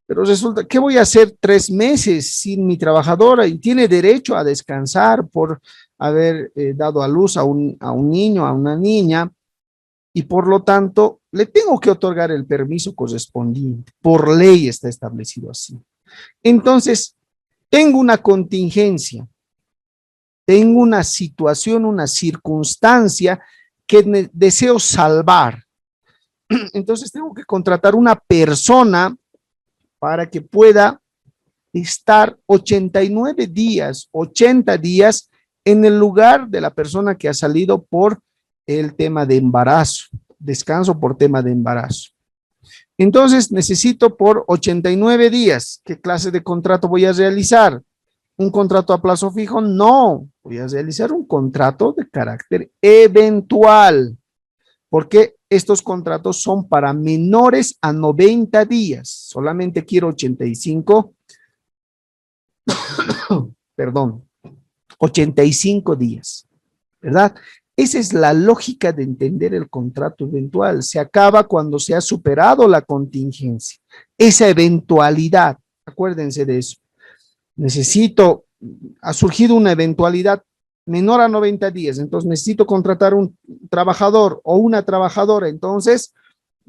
Pero resulta, ¿qué voy a hacer 3 meses sin mi trabajadora? Y tiene derecho a descansar por haber dado a luz a un niño, a una niña, y por lo tanto, le tengo que otorgar el permiso correspondiente. Por ley está establecido así. Entonces, tengo una contingencia, tengo una situación, una circunstancia que deseo salvar. Entonces, tengo que contratar una persona para que pueda estar 89 días, 80 días en el lugar de la persona que ha salido por el tema de embarazo, descanso por tema de embarazo. Entonces necesito por 89 días, ¿qué clase de contrato voy a realizar? ¿Un contrato a plazo fijo? No, voy a realizar un contrato de carácter eventual, porque estos contratos son para menores a 90 días. Solamente quiero 85, perdón, 85 días, ¿verdad? Esa es la lógica de entender el contrato eventual. Se acaba cuando se ha superado la contingencia, esa eventualidad. Acuérdense de eso. Ha surgido una eventualidad menor a 90 días, entonces necesito contratar un trabajador o una trabajadora, entonces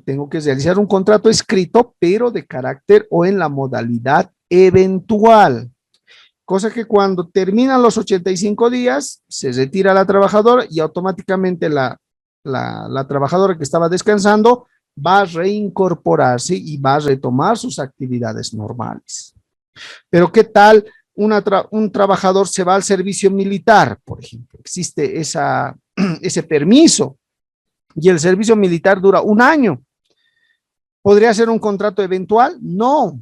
tengo que realizar un contrato escrito, pero de carácter o en la modalidad eventual. Cosa que cuando terminan los 85 días, se retira la trabajadora y automáticamente la trabajadora que estaba descansando va a reincorporarse y va a retomar sus actividades normales. Pero ¿qué tal un trabajador se va al servicio militar, por ejemplo? Existe ese permiso y el servicio militar dura 1 año. ¿Podría ser un contrato eventual? No.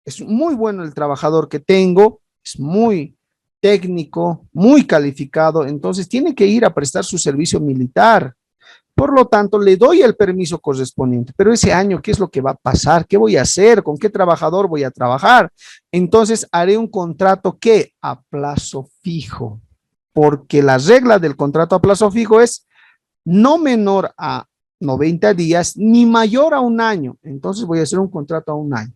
Es muy bueno el trabajador que tengo, es muy técnico, muy calificado, entonces tiene que ir a prestar su servicio militar. Por lo tanto, le doy el permiso correspondiente, pero ese año, ¿qué es lo que va a pasar? ¿Qué voy a hacer? ¿Con qué trabajador voy a trabajar? Entonces, haré un contrato que a plazo fijo, porque la regla del contrato a plazo fijo es no menor a 90 días ni mayor a 1 año. Entonces, voy a hacer un contrato a 1 año.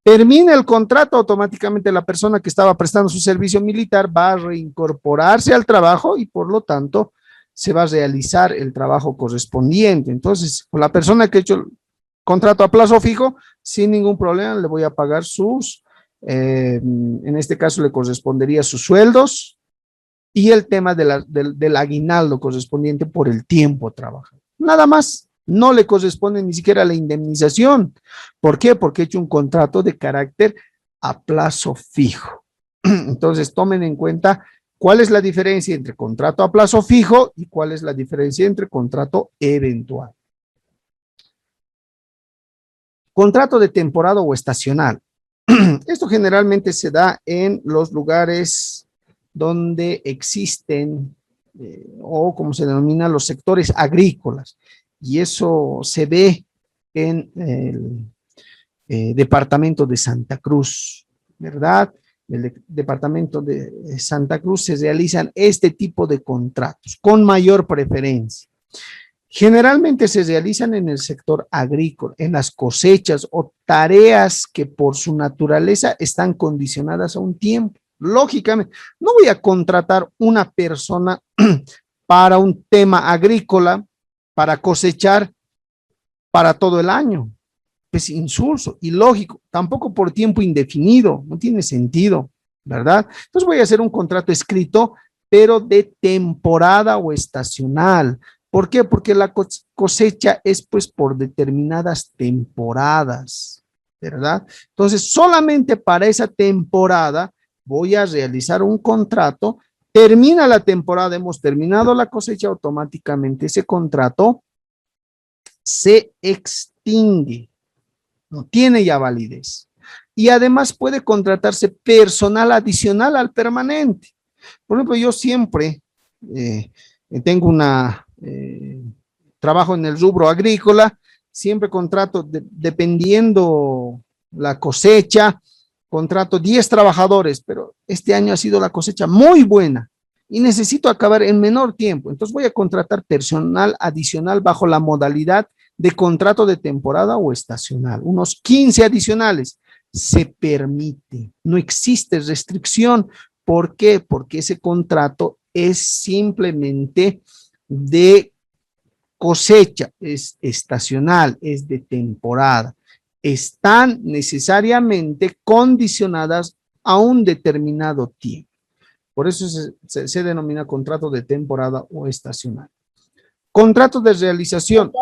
Termina el contrato, automáticamente la persona que estaba prestando su servicio militar va a reincorporarse al trabajo y por lo tanto se va a realizar el trabajo correspondiente. Entonces, la persona que ha hecho el contrato a plazo fijo, sin ningún problema, le voy a pagar en este caso le correspondería sus sueldos y el tema del aguinaldo correspondiente por el tiempo trabajado. Nada más, no le corresponde ni siquiera la indemnización. ¿Por qué? Porque he hecho un contrato de carácter a plazo fijo. Entonces, tomen en cuenta cuál es la diferencia entre contrato a plazo fijo y cuál es la diferencia entre contrato eventual. Contrato de temporada o estacional. Esto generalmente se da en los lugares donde existen o como se denomina los sectores agrícolas. Y eso se ve en el departamento de Santa Cruz, ¿verdad? En el departamento de Santa Cruz se realizan este tipo de contratos con mayor preferencia. Generalmente se realizan en el sector agrícola, en las cosechas o tareas que por su naturaleza están condicionadas a un tiempo. Lógicamente, no voy a contratar una persona para un tema agrícola, para cosechar para todo el año. Pues insulso, ilógico, tampoco por tiempo indefinido, no tiene sentido, ¿verdad? Entonces voy a hacer un contrato escrito, pero de temporada o estacional. ¿Por qué? Porque la cosecha es pues por determinadas temporadas, ¿verdad? Entonces, solamente para esa temporada voy a realizar un contrato. Termina la temporada, hemos terminado la cosecha, automáticamente ese contrato se extingue, no tiene ya validez. Y además puede contratarse personal adicional al permanente. Por ejemplo, yo siempre tengo trabajo en el rubro agrícola, siempre contrato, dependiendo la cosecha, contrato 10 trabajadores, pero este año ha sido la cosecha muy buena y necesito acabar en menor tiempo. Entonces voy a contratar personal adicional bajo la modalidad de contrato de temporada o estacional, unos 15 adicionales. Se permite, no existe restricción. ¿Por qué? Porque ese contrato es simplemente de cosecha, es estacional, es de temporada. Están necesariamente condicionadas a un determinado tiempo. Por eso se denomina contrato de temporada o estacional. Contrato de realización.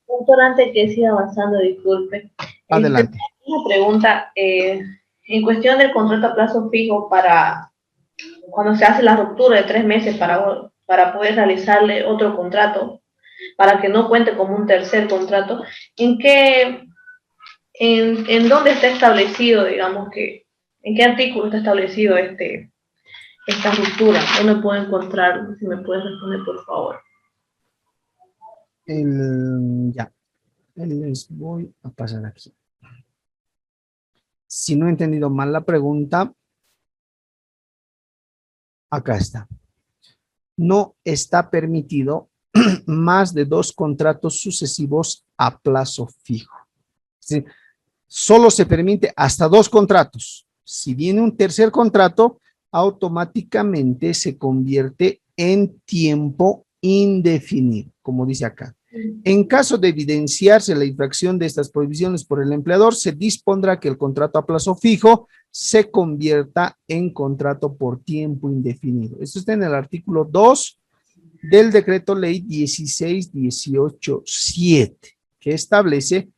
Doctor, antes que siga avanzando, disculpe. Adelante. Una pregunta, en cuestión del contrato a plazo fijo para cuando se hace la ruptura de 3 meses para poder realizarle otro contrato, para que no cuente como un tercer contrato, ¿en dónde está establecido, digamos en qué artículo está establecido esta ruptura? ¿Dónde puedo encontrarlo? Si me puedes responder, por favor. Ya, les voy a pasar aquí. Si no he entendido mal la pregunta, acá está. No está permitido más de 2 contratos sucesivos a plazo fijo. ¿Sí? Solo se permite hasta 2 contratos. Si viene un tercer contrato, automáticamente se convierte en tiempo indefinido, como dice acá. En caso de evidenciarse la infracción de estas prohibiciones por el empleador, se dispondrá que el contrato a plazo fijo se convierta en contrato por tiempo indefinido. Esto está en el artículo 2 del decreto ley 16-18-7, que establece,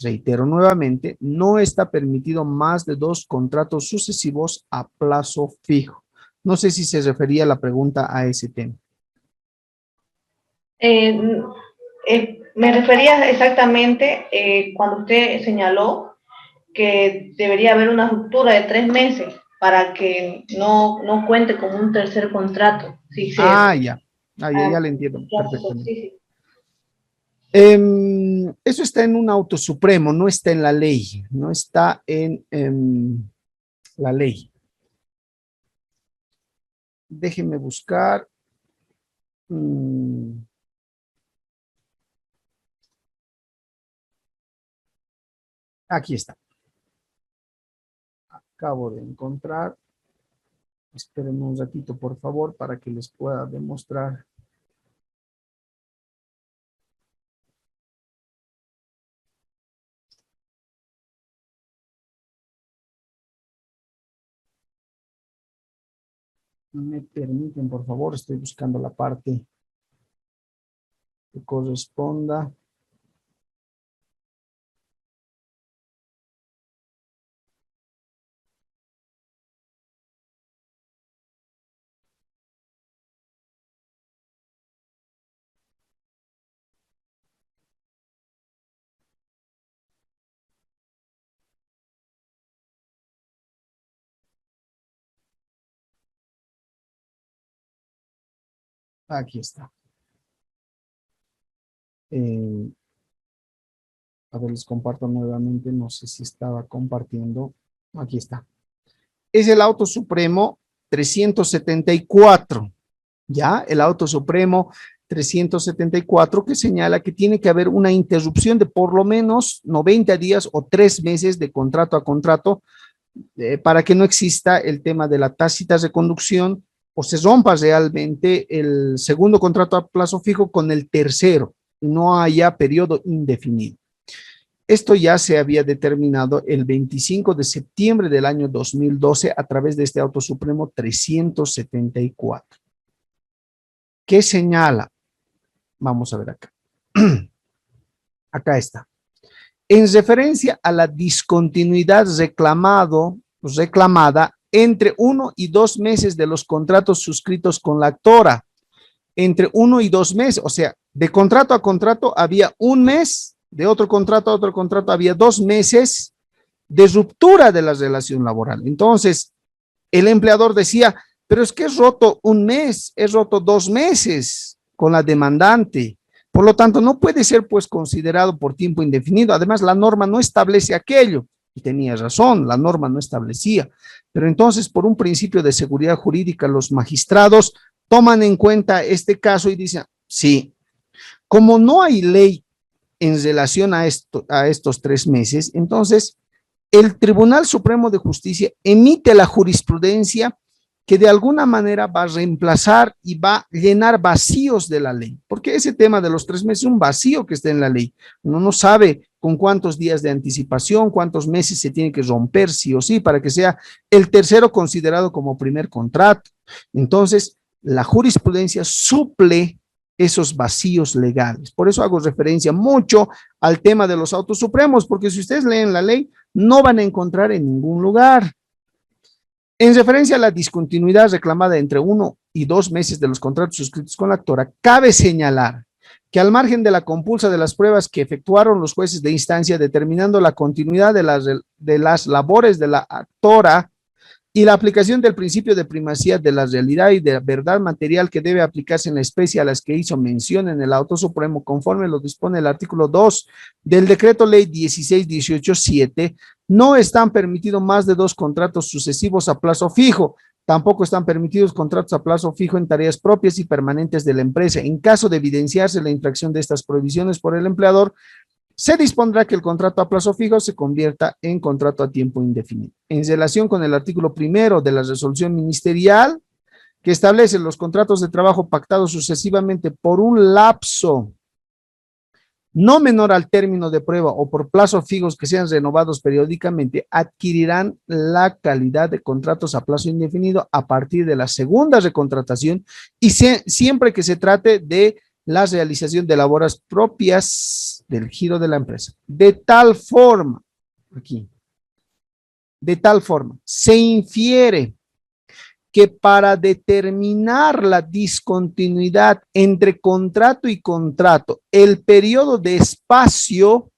reitero nuevamente, no está permitido más de 2 contratos sucesivos a plazo fijo. No sé si se refería la pregunta a ese tema. Me refería exactamente cuando usted señaló que debería haber una ruptura de 3 meses para que no cuente como un tercer contrato. Si se, Ya le entiendo perfectamente. Sí, sí. Eso está en un auto supremo, no está en la ley, no está en la ley. Déjenme buscar. Aquí está. acabo de encontrar. Esperen un ratito, por favor, para que les pueda demostrar. Me permiten, por favor, estoy buscando la parte que corresponda. Aquí está. A ver, les comparto nuevamente. No sé si estaba compartiendo. Aquí está. Es el auto supremo 374. ¿Ya? El auto supremo 374 que señala que tiene que haber una interrupción de por lo menos 90 días o 3 meses de contrato a contrato para que no exista el tema de la tácita reconducción o se rompa realmente el segundo contrato a plazo fijo con el tercero y no haya periodo indefinido. Esto ya se había determinado el 25 de septiembre del año 2012 a través de este auto supremo 374. ¿Qué señala? Vamos a ver acá. Acá está. En referencia a la discontinuidad reclamada entre 1 y 2 meses de los contratos suscritos con la actora, entre 1 y 2 meses, o sea, de contrato a contrato había un mes, de otro contrato a otro contrato había 2 meses de ruptura de la relación laboral. Entonces, el empleador decía, pero es que es roto un mes, es roto 2 meses con la demandante. Por lo tanto, no puede ser pues considerado por tiempo indefinido. Además, la norma no establece aquello. Y tenía razón, la norma no establecía. Pero entonces, por un principio de seguridad jurídica, los magistrados toman en cuenta este caso y dicen, sí, como no hay ley en relación a estos 3 meses, entonces el Tribunal Supremo de Justicia emite la jurisprudencia que de alguna manera va a reemplazar y va a llenar vacíos de la ley, porque ese tema de los 3 meses es un vacío que está en la ley. Uno no sabe con cuántos días de anticipación, cuántos meses se tiene que romper sí o sí para que sea el tercero considerado como primer contrato. Entonces, la jurisprudencia suple esos vacíos legales. Por eso hago referencia mucho al tema de los autos supremos, porque si ustedes leen la ley, no van a encontrar en ningún lugar. En referencia a la discontinuidad reclamada entre 1 y 2 meses de los contratos suscritos con la actora, cabe señalar que al margen de la compulsa de las pruebas que efectuaron los jueces de instancia determinando la continuidad de las labores de la actora y la aplicación del principio de primacía de la realidad y de la verdad material que debe aplicarse en la especie a las que hizo mención en el auto supremo, conforme lo dispone el artículo 2 del decreto ley 16-18-7, no están permitidos más de 2 contratos sucesivos a plazo fijo. Tampoco están permitidos contratos a plazo fijo en tareas propias y permanentes de la empresa. En caso de evidenciarse la infracción de estas prohibiciones por el empleador, se dispondrá que el contrato a plazo fijo se convierta en contrato a tiempo indefinido. En relación con el artículo 1 de la resolución ministerial que establece los contratos de trabajo pactados sucesivamente por un lapso no menor al término de prueba o por plazos fijos que sean renovados periódicamente, adquirirán la calidad de contratos a plazo indefinido a partir de la segunda recontratación y siempre que se trate de la realización de labores propias del giro de la empresa. De tal forma, se infiere que para determinar la discontinuidad entre contrato y contrato, el periodo de espacio, o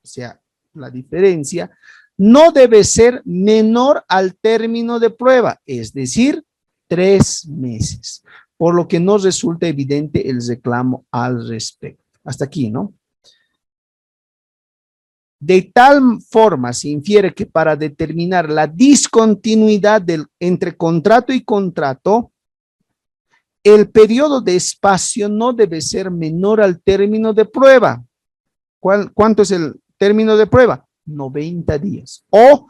sea, la diferencia, no debe ser menor al término de prueba, es decir, 3 meses, por lo que no resulta evidente el reclamo al respecto. Hasta aquí, ¿no? De tal forma se infiere que para determinar la discontinuidad entre contrato y contrato, el periodo de espacio no debe ser menor al término de prueba. ¿Cuánto es el término de prueba? 90 días. O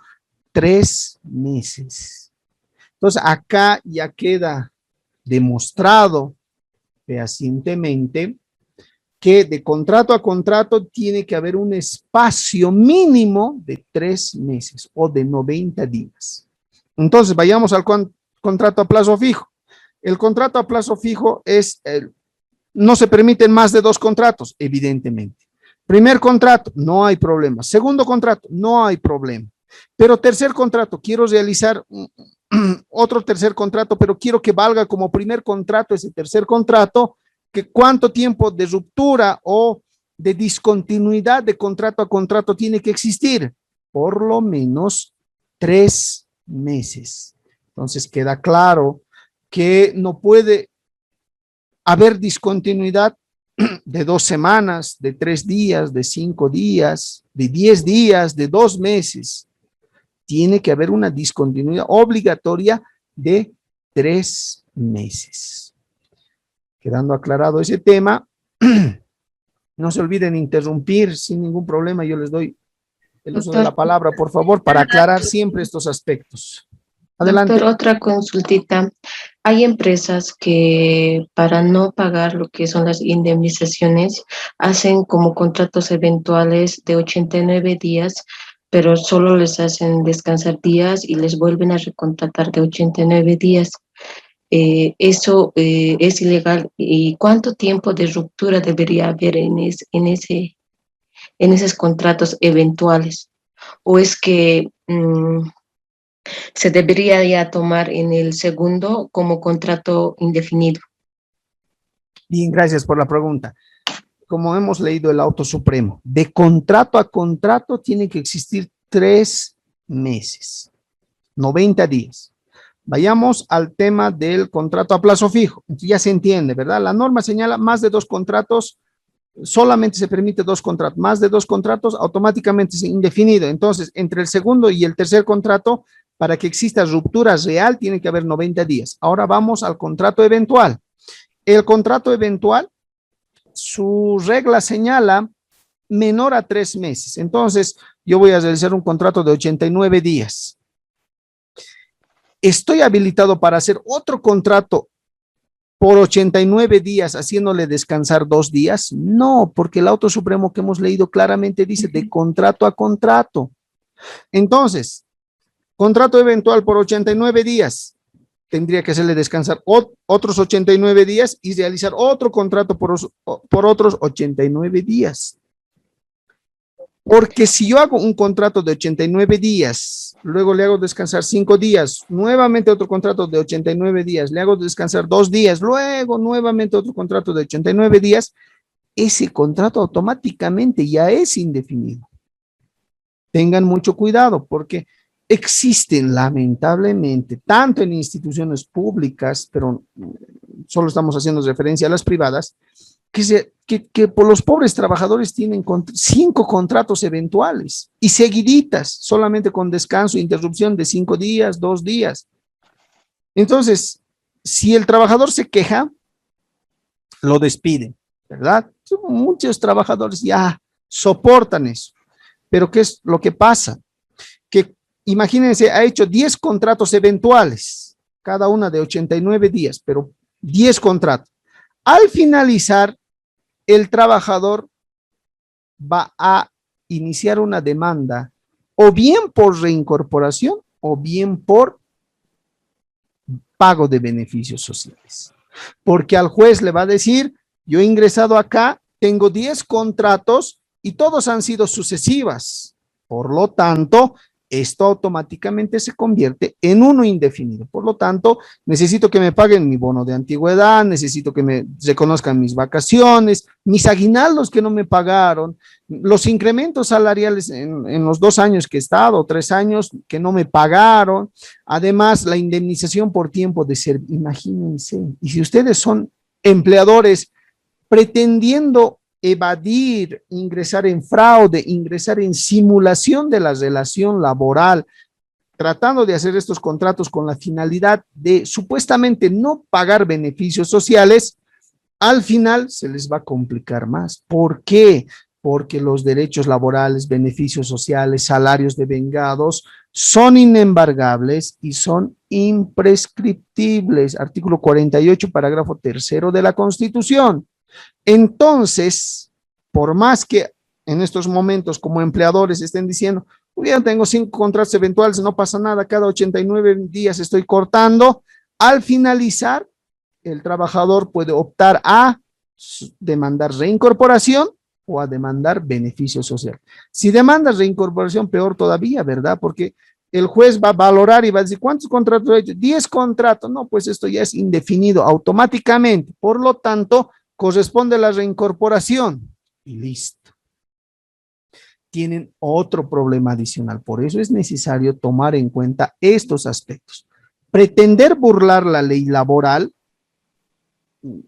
3 meses. Entonces, acá ya queda demostrado fehacientemente que de contrato a contrato tiene que haber un espacio mínimo de 3 meses o de 90 días. Entonces, vayamos al contrato a plazo fijo. El contrato a plazo fijo es, no se permiten más de 2 contratos, evidentemente. Primer contrato, no hay problema. Segundo contrato, no hay problema. Pero tercer contrato, quiero realizar otro tercer contrato, pero quiero que valga como primer contrato ese tercer contrato, que cuánto tiempo de ruptura o de discontinuidad de contrato a contrato tiene que existir, por lo menos 3 meses. Entonces queda claro que no puede haber discontinuidad de 2 semanas, de 3 días, de 5 días, de 10 días, de 2 meses. Tiene que haber una discontinuidad obligatoria de 3 meses. Quedando aclarado ese tema, no se olviden interrumpir sin ningún problema. Yo les doy el uso de la palabra, por favor, para aclarar siempre estos aspectos. Adelante. Doctor, otra consultita. Hay empresas que para no pagar lo que son las indemnizaciones hacen como contratos eventuales de 89 días, pero solo les hacen descansar días y les vuelven a recontratar de 89 días. Eso es ilegal. ¿Y cuánto tiempo de ruptura debería haber en esos contratos eventuales? ¿O es que se debería ya tomar en el segundo como contrato indefinido? Bien, gracias por la pregunta. Como hemos leído el auto supremo, de contrato a contrato tiene que existir 3 meses, 90 días. Vayamos al tema del contrato a plazo fijo. Ya se entiende, ¿verdad? La norma señala más de 2 contratos, solamente se permite 2 contratos. Más de 2 contratos, automáticamente es indefinido. Entonces, entre el segundo y el tercer contrato, para que exista ruptura real, tiene que haber 90 días. Ahora vamos al contrato eventual. El contrato eventual, su regla señala menor a 3 meses. Entonces, yo voy a realizar un contrato de 89 días. ¿Estoy habilitado para hacer otro contrato por 89 días, haciéndole descansar 2 días? No, porque el auto supremo que hemos leído claramente dice de contrato a contrato. Entonces, contrato eventual por 89 días, tendría que hacerle descansar otros 89 días y realizar otro contrato por otros 89 días. Porque si yo hago un contrato de 89 días, luego le hago descansar 5 días, nuevamente otro contrato de 89 días, le hago descansar 2 días, luego nuevamente otro contrato de 89 días, ese contrato automáticamente ya es indefinido. Tengan mucho cuidado porque existen lamentablemente, tanto en instituciones públicas, pero solo estamos haciendo referencia a las privadas, que por los pobres trabajadores tienen 5 contratos eventuales y seguiditas, solamente con descanso e interrupción de 5 días, 2 días. Entonces, si el trabajador se queja, lo despiden, ¿verdad? Muchos trabajadores ya soportan eso. Pero ¿qué es lo que pasa? Que imagínense, ha hecho 10 contratos eventuales, cada una de 89 días, pero 10 contratos. Al finalizar, el trabajador va a iniciar una demanda o bien por reincorporación o bien por pago de beneficios sociales. Porque al juez le va a decir, yo he ingresado acá, tengo 10 contratos y todos han sido sucesivas. Por lo tanto, esto automáticamente se convierte en uno indefinido. Por lo tanto, necesito que me paguen mi bono de antigüedad, necesito que me reconozcan mis vacaciones, mis aguinaldos que no me pagaron, los incrementos salariales en los 2 años que he estado, 3 años que no me pagaron, además la indemnización por tiempo de servicio. Imagínense, y si ustedes son empleadores pretendiendo evadir, ingresar en fraude, ingresar en simulación de la relación laboral, tratando de hacer estos contratos con la finalidad de supuestamente no pagar beneficios sociales, al final se les va a complicar más. ¿Por qué? Porque los derechos laborales, beneficios sociales, salarios devengados son inembargables y son imprescriptibles. Artículo 48, parágrafo tercero de la Constitución. Entonces, por más que en estos momentos como empleadores estén diciendo, ya tengo 5 contratos eventuales, no pasa nada, cada 89 días estoy cortando, al finalizar, el trabajador puede optar a demandar reincorporación o a demandar beneficio social. Si demanda reincorporación, peor todavía, ¿verdad? Porque el juez va a valorar y va a decir, ¿cuántos contratos he hecho? 10 contratos. No, pues esto ya es indefinido automáticamente. Por lo tanto, corresponde la reincorporación y listo. Tienen otro problema adicional. Por eso es necesario tomar en cuenta estos aspectos. Pretender burlar la ley laboral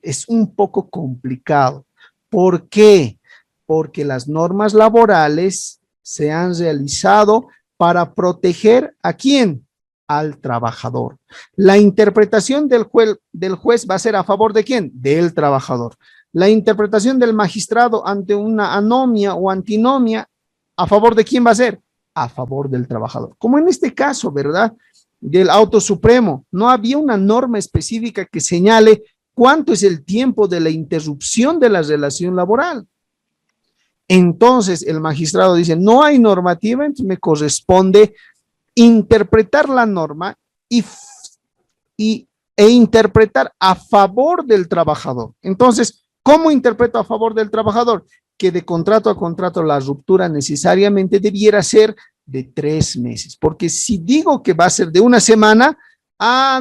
es un poco complicado. ¿Por qué? Porque las normas laborales se han realizado para proteger ¿a quién? Al trabajador. La interpretación del juez va a ser a favor ¿de quién? Del trabajador. La interpretación del magistrado ante una anomia o antinomia, ¿a favor de quién va a ser? A favor del trabajador. Como en este caso, ¿verdad? Del auto supremo, no había una norma específica que señale cuánto es el tiempo de la interrupción de la relación laboral. Entonces el magistrado dice, no hay normativa, entonces me corresponde interpretar la norma e interpretar a favor del trabajador. Entonces, ¿cómo interpreto a favor del trabajador? Que de contrato a contrato la ruptura necesariamente debiera ser de 3 meses, porque si digo que va a ser de una semana,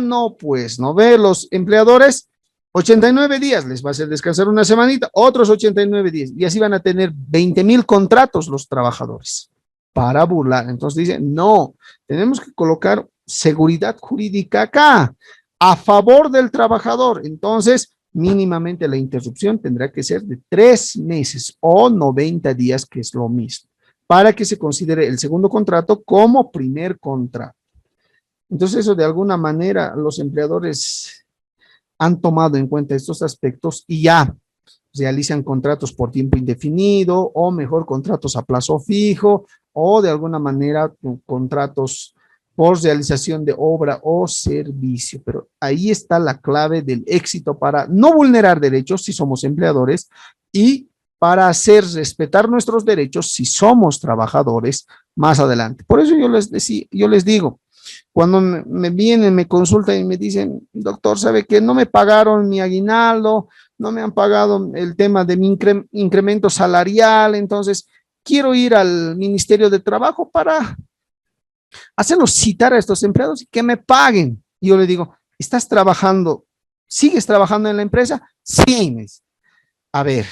no, pues, ¿no ve? Los empleadores 89 días, les va a hacer descansar una semanita, otros 89 días, y así van a tener 20,000 contratos los trabajadores para burlar. Entonces dicen, no, tenemos que colocar seguridad jurídica acá, a favor del trabajador. Entonces, mínimamente la interrupción tendrá que ser de 3 meses o 90 días, que es lo mismo, para que se considere el segundo contrato como primer contrato. Entonces, eso de alguna manera los empleadores han tomado en cuenta estos aspectos y ya realizan contratos por tiempo indefinido o mejor contratos a plazo fijo o de alguna manera contratos por realización de obra o servicio. Pero ahí está la clave del éxito para no vulnerar derechos si somos empleadores y para hacer respetar nuestros derechos si somos trabajadores más adelante. Por eso yo les digo, cuando me vienen, me consultan y me dicen, doctor, ¿sabe qué? No me pagaron mi aguinaldo, no me han pagado el tema de mi incremento salarial, entonces quiero ir al Ministerio de Trabajo para hacerlos citar a estos empleados y que me paguen. Y yo le digo, ¿estás trabajando? ¿Sigues trabajando en la empresa? Sí. A ver,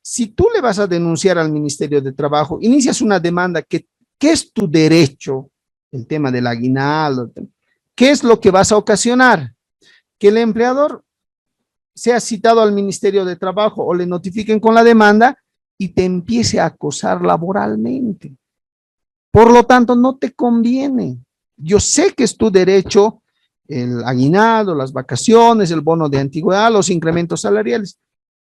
si tú le vas a denunciar al Ministerio de Trabajo, inicias una demanda que es tu derecho, el tema del aguinaldo, ¿qué es lo que vas a ocasionar? Que el empleador sea citado al Ministerio de Trabajo o le notifiquen con la demanda y te empiece a acosar laboralmente. Por lo tanto, no te conviene. Yo sé que es tu derecho el aguinaldo, las vacaciones, el bono de antigüedad, los incrementos salariales,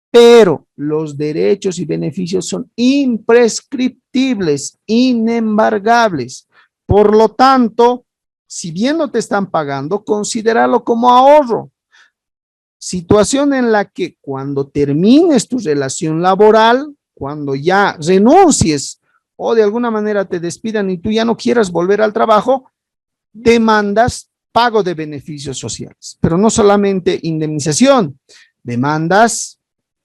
pero los derechos y beneficios son imprescriptibles, inembargables. Por lo tanto, si bien no te están pagando, considéralo como ahorro. Situación en la que cuando termines tu relación laboral, cuando ya renuncies o de alguna manera te despidan y tú ya no quieras volver al trabajo, demandas pago de beneficios sociales, pero no solamente indemnización, demandas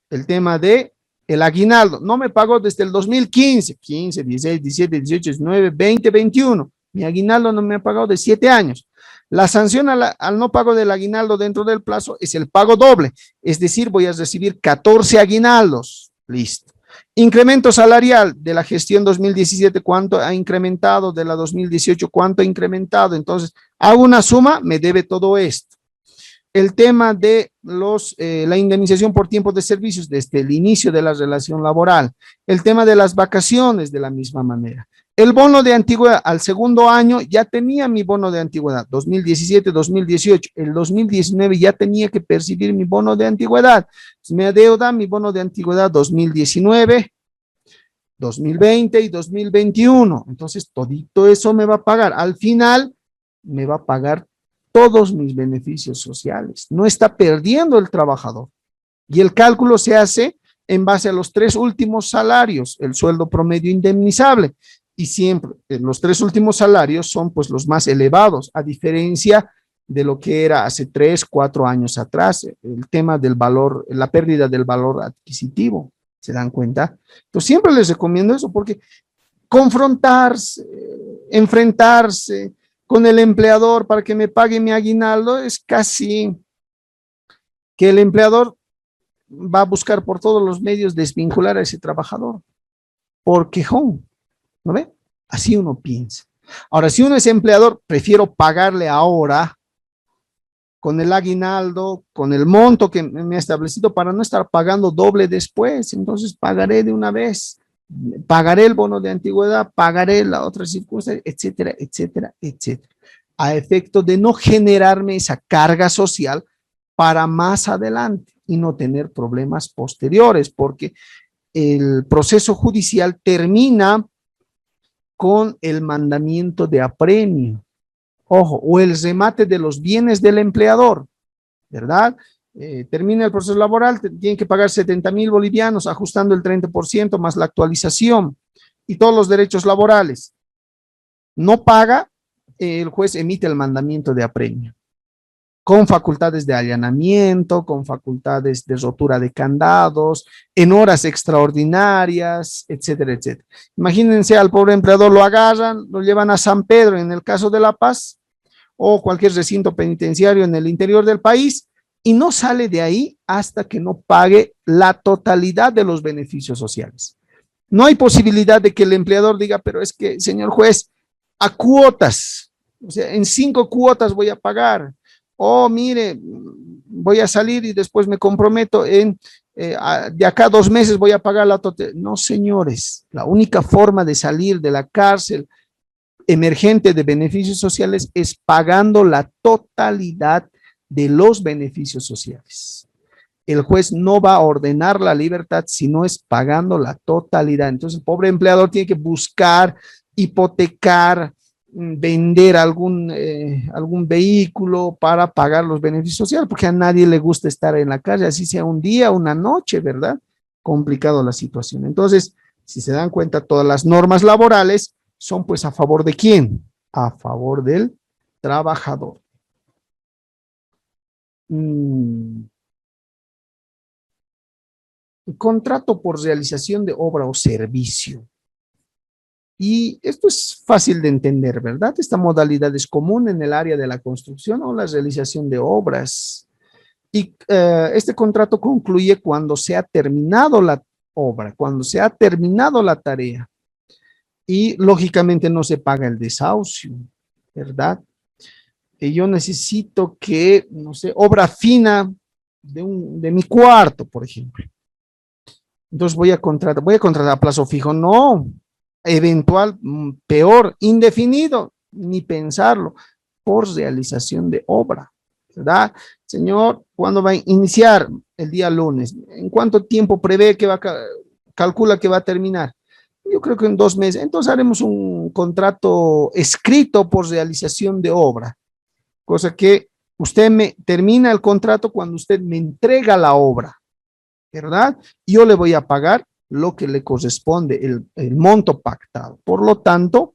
el tema de el aguinaldo. No me pagó desde el 2015, 15, 16, 17, 18, 19, 20, 21. Mi aguinaldo no me ha pagado de 7 años. La sanción al no pago del aguinaldo dentro del plazo es el pago doble, es decir, voy a recibir 14 aguinaldos. Listo. Incremento salarial de la gestión 2017, ¿cuánto ha incrementado? De la 2018, ¿cuánto ha incrementado? Entonces, hago una suma, me debe todo esto. El tema de la indemnización por tiempo de servicios desde el inicio de la relación laboral. El tema de las vacaciones de la misma manera. El bono de antigüedad, al segundo año ya tenía mi bono de antigüedad, 2017, 2018, el 2019 ya tenía que percibir mi bono de antigüedad. Me adeuda mi bono de antigüedad 2019, 2020 y 2021. Entonces, todito eso me va a pagar. Al final, me va a pagar todos mis beneficios sociales. No está perdiendo el trabajador. Y el cálculo se hace en base a los 3 últimos salarios, el sueldo promedio indemnizable. Y siempre los 3 últimos salarios son pues los más elevados, a diferencia de lo que era hace 3, 4 años atrás, el tema del valor, la pérdida del valor adquisitivo. ¿Se dan cuenta? Entonces siempre les recomiendo eso porque confrontarse, enfrentarse con el empleador para que me pague mi aguinaldo es casi que el empleador va a buscar por todos los medios desvincular a ese trabajador. Por quejón, ¿no ve? Así uno piensa. Ahora, si uno es empleador, prefiero pagarle ahora con el aguinaldo, con el monto que me ha establecido para no estar pagando doble después. Entonces pagaré de una vez, pagaré el bono de antigüedad, pagaré la otra circunstancia, etcétera, etcétera, etcétera, a efecto de no generarme esa carga social para más adelante y no tener problemas posteriores, porque el proceso judicial termina con el mandamiento de apremio. Ojo, o el remate de los bienes del empleador, ¿verdad? Termina el proceso laboral, tienen que pagar 70,000 bolivianos, ajustando el 30% más la actualización y todos los derechos laborales. No paga, el juez emite el mandamiento de apremio, con facultades de allanamiento, con facultades de rotura de candados, en horas extraordinarias, etcétera, etcétera. Imagínense al pobre empleador, lo agarran, lo llevan a San Pedro en el caso de La Paz, o cualquier recinto penitenciario en el interior del país, y no sale de ahí hasta que no pague la totalidad de los beneficios sociales. No hay posibilidad de que el empleador diga, pero es que, señor juez, a cuotas, o sea, en 5 cuotas voy a pagar, o mire, voy a salir y después me comprometo en, de acá a 2 meses voy a pagar la totalidad. No, señores, la única forma de salir de la cárcel emergente de beneficios sociales es pagando la totalidad de los beneficios sociales. El juez no va a ordenar la libertad si no es pagando la totalidad. Entonces el pobre empleador tiene que buscar, hipotecar, vender algún vehículo para pagar los beneficios sociales, porque a nadie le gusta estar en la calle, así sea un día, una noche, ¿verdad? Complicado la situación. Entonces, si se dan cuenta, todas las normas laborales son pues a favor de quién, a favor del trabajador. Contrato por realización de obra o servicio. Y esto es fácil de entender, ¿verdad? Esta modalidad es común en el área de la construcción o la realización de obras. Y este contrato concluye cuando se ha terminado la obra, cuando se ha terminado la tarea. Y lógicamente no se paga el desahucio, ¿verdad? Y yo necesito que, no sé, obra fina de mi cuarto, por ejemplo. Entonces voy a contratar a plazo fijo, no, eventual, peor, indefinido, ni pensarlo, por realización de obra, ¿verdad? Señor, ¿cuándo va a iniciar? El día lunes. ¿En cuánto tiempo prevé que calcula que va a terminar? Yo creo que en 2 meses. Entonces haremos un contrato escrito por realización de obra, cosa que usted me termina el contrato cuando usted me entrega la obra, ¿verdad? Yo le voy a pagar lo que le corresponde, el monto pactado. Por lo tanto,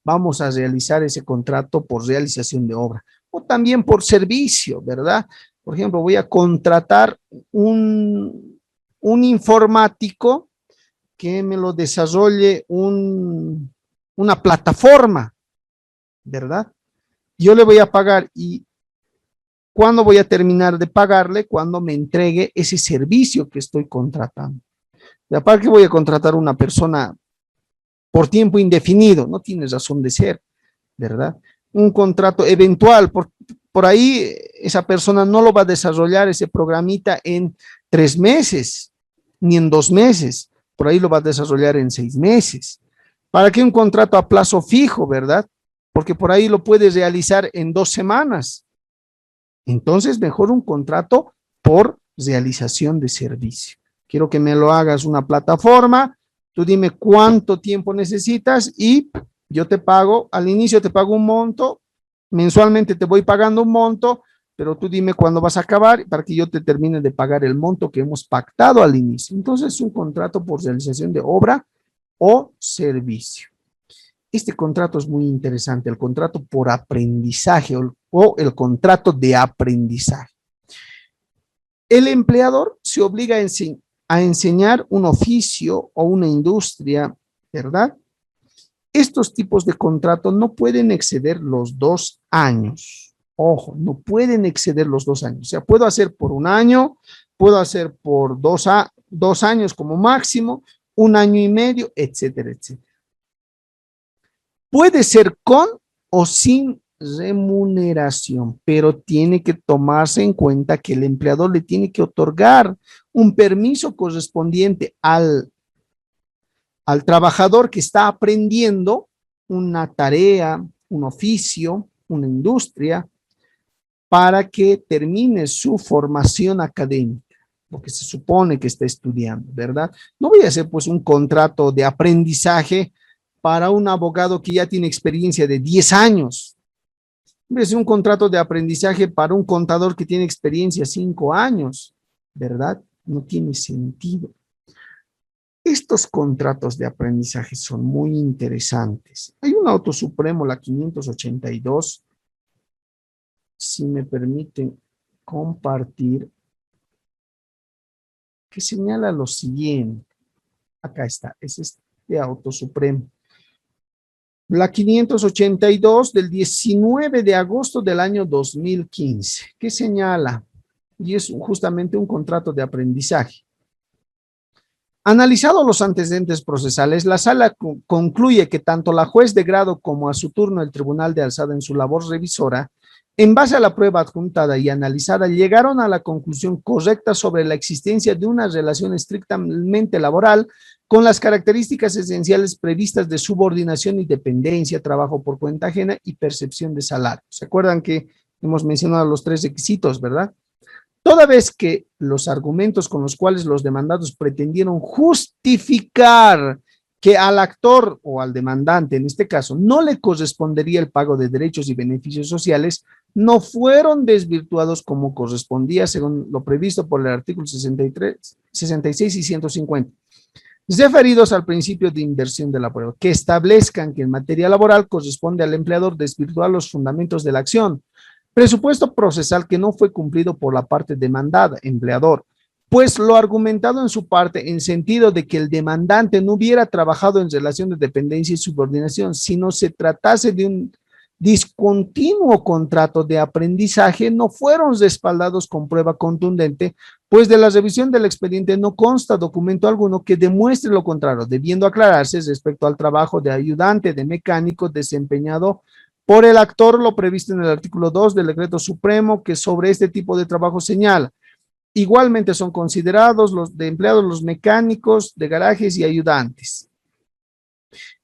vamos a realizar ese contrato por realización de obra o también por servicio, ¿verdad? Por ejemplo, voy a contratar un informático que me lo desarrolle una plataforma, ¿verdad? Yo le voy a pagar y ¿cuándo voy a terminar de pagarle? Cuando me entregue ese servicio que estoy contratando. Y aparte que voy a contratar una persona por tiempo indefinido, no tiene razón de ser, ¿verdad? Un contrato eventual, por ahí esa persona no lo va a desarrollar ese programita en 3 meses, ni en 2 meses, por ahí lo va a desarrollar en 6 meses. ¿Para qué un contrato a plazo fijo, verdad? Porque por ahí lo puedes realizar en 2 semanas. Entonces, mejor un contrato por realización de servicio. Quiero que me lo hagas una plataforma, Tú dime cuánto tiempo necesitas y yo te pago, al inicio te pago un monto, mensualmente te voy pagando un monto, pero tú dime cuándo vas a acabar para que yo te termine de pagar el monto que hemos pactado al inicio. Entonces, es un contrato por realización de obra o servicio. Este contrato es muy interesante, el contrato por aprendizaje o el contrato de aprendizaje. El empleador se obliga a enseñar un oficio o una industria, ¿verdad? Estos tipos de contratos no pueden exceder los 2 años. Ojo, no pueden exceder los 2 años. O sea, puedo hacer por 1 año, puedo hacer por 2 años como máximo, 1 año y medio, etcétera, etcétera. Puede ser con o sin remuneración, pero tiene que tomarse en cuenta que el empleador le tiene que otorgar un permiso correspondiente al trabajador que está aprendiendo una tarea, un oficio, una industria, para que termine su formación académica, porque se supone que está estudiando, ¿verdad? No voy a hacer pues un contrato de aprendizaje para un abogado que ya tiene experiencia de 10 años. Voy a hacer un contrato de aprendizaje para un contador que tiene experiencia 5 años, ¿verdad? No tiene sentido. Estos contratos de aprendizaje son muy interesantes. Hay un auto supremo, la 582, si me permiten compartir, que señala lo siguiente. Acá está, es este auto supremo. La 582 del 19 de agosto del año 2015, que señala, y es justamente un contrato de aprendizaje. Analizado los antecedentes procesales, la sala concluye que tanto la juez de grado como a su turno el tribunal de alzada en su labor revisora, en base a la prueba adjuntada y analizada, llegaron a la conclusión correcta sobre la existencia de una relación estrictamente laboral con las características esenciales previstas de subordinación y dependencia, trabajo por cuenta ajena y percepción de salario. ¿Se acuerdan que hemos mencionado los 3 requisitos, verdad? Toda vez que los argumentos con los cuales los demandados pretendieron justificar que al actor o al demandante, en este caso, no le correspondería el pago de derechos y beneficios sociales, no fueron desvirtuados como correspondía según lo previsto por el artículo 63, 66 y 150. Referidos al principio de inversión de la prueba, que establezcan que en materia laboral corresponde al empleador desvirtuar los fundamentos de la acción, presupuesto procesal que no fue cumplido por la parte demandada, empleador, pues lo argumentado en su parte en sentido de que el demandante no hubiera trabajado en relación de dependencia y subordinación, sino se tratase de un discontinuo contrato de aprendizaje, no fueron respaldados con prueba contundente, pues de la revisión del expediente no consta documento alguno que demuestre lo contrario, debiendo aclararse respecto al trabajo de ayudante de mecánico desempeñado por el actor, lo previsto en el artículo 2 del decreto supremo que sobre este tipo de trabajo señala. Igualmente son considerados los de empleados los mecánicos de garajes y ayudantes.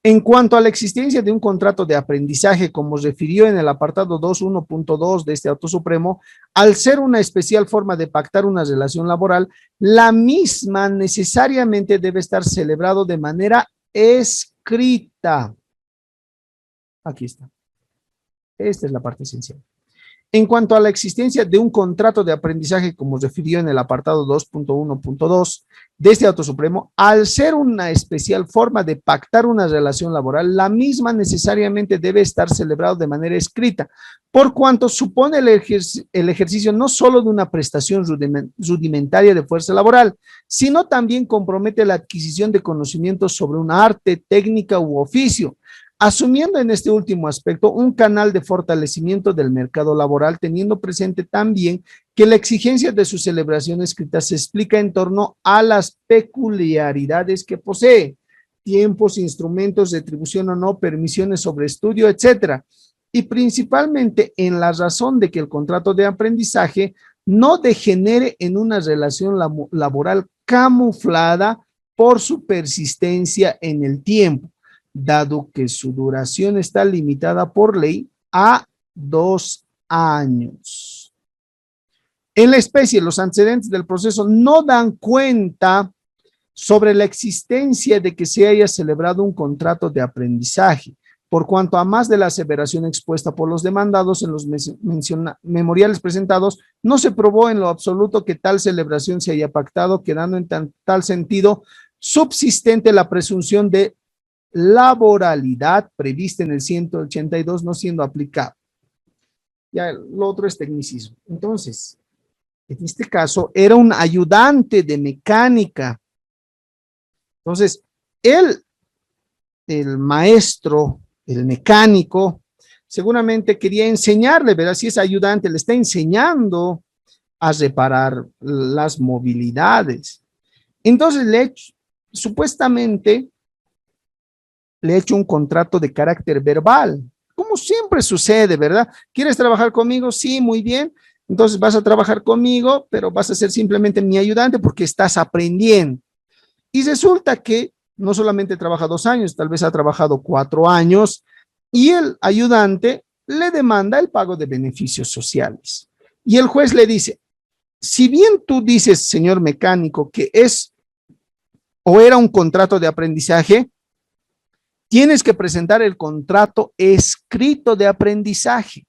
En cuanto a la existencia de un contrato de aprendizaje, como refirió en el apartado 2.1.2 de este auto supremo, al ser una especial forma de pactar una relación laboral, la misma necesariamente debe estar celebrado de manera escrita. Aquí está. Esta es la parte esencial. En cuanto a la existencia de un contrato de aprendizaje, como refirió en el apartado 2.1.2 de este auto supremo, al ser una especial forma de pactar una relación laboral, la misma necesariamente debe estar celebrado de manera escrita, por cuanto supone el ejercicio no solo de una prestación rudimentaria de fuerza laboral, sino también compromete la adquisición de conocimientos sobre un arte, técnica u oficio, asumiendo en este último aspecto un canal de fortalecimiento del mercado laboral, teniendo presente también que la exigencia de su celebración escrita se explica en torno a las peculiaridades que posee, tiempos, instrumentos, retribución o no, permisiones sobre estudio, etcétera, y principalmente en la razón de que el contrato de aprendizaje no degenere en una relación laboral camuflada por su persistencia en el tiempo, dado que su duración está limitada por ley a 2 años. En la especie, los antecedentes del proceso no dan cuenta sobre la existencia de que se haya celebrado un contrato de aprendizaje, por cuanto a más de la aseveración expuesta por los demandados en los memoriales presentados, no se probó en lo absoluto que tal celebración se haya pactado, quedando en tal sentido subsistente la presunción de laboralidad prevista en el 182 no siendo aplicado. Ya lo otro es tecnicismo. Entonces, en este caso era un ayudante de mecánica. Entonces, el maestro, el mecánico, seguramente quería enseñarle, ¿verdad? Si es ayudante, le está enseñando a reparar las movilidades. Entonces, supuestamente, le he hecho un contrato de carácter verbal, como siempre sucede, ¿verdad? ¿Quieres trabajar conmigo? Sí, muy bien. Entonces vas a trabajar conmigo, pero vas a ser simplemente mi ayudante porque estás aprendiendo. Y resulta que no solamente trabaja 2 años, tal vez ha trabajado 4 años y el ayudante le demanda el pago de beneficios sociales. Y el juez le dice, si bien tú dices, señor mecánico, que es o era un contrato de aprendizaje, tienes que presentar el contrato escrito de aprendizaje.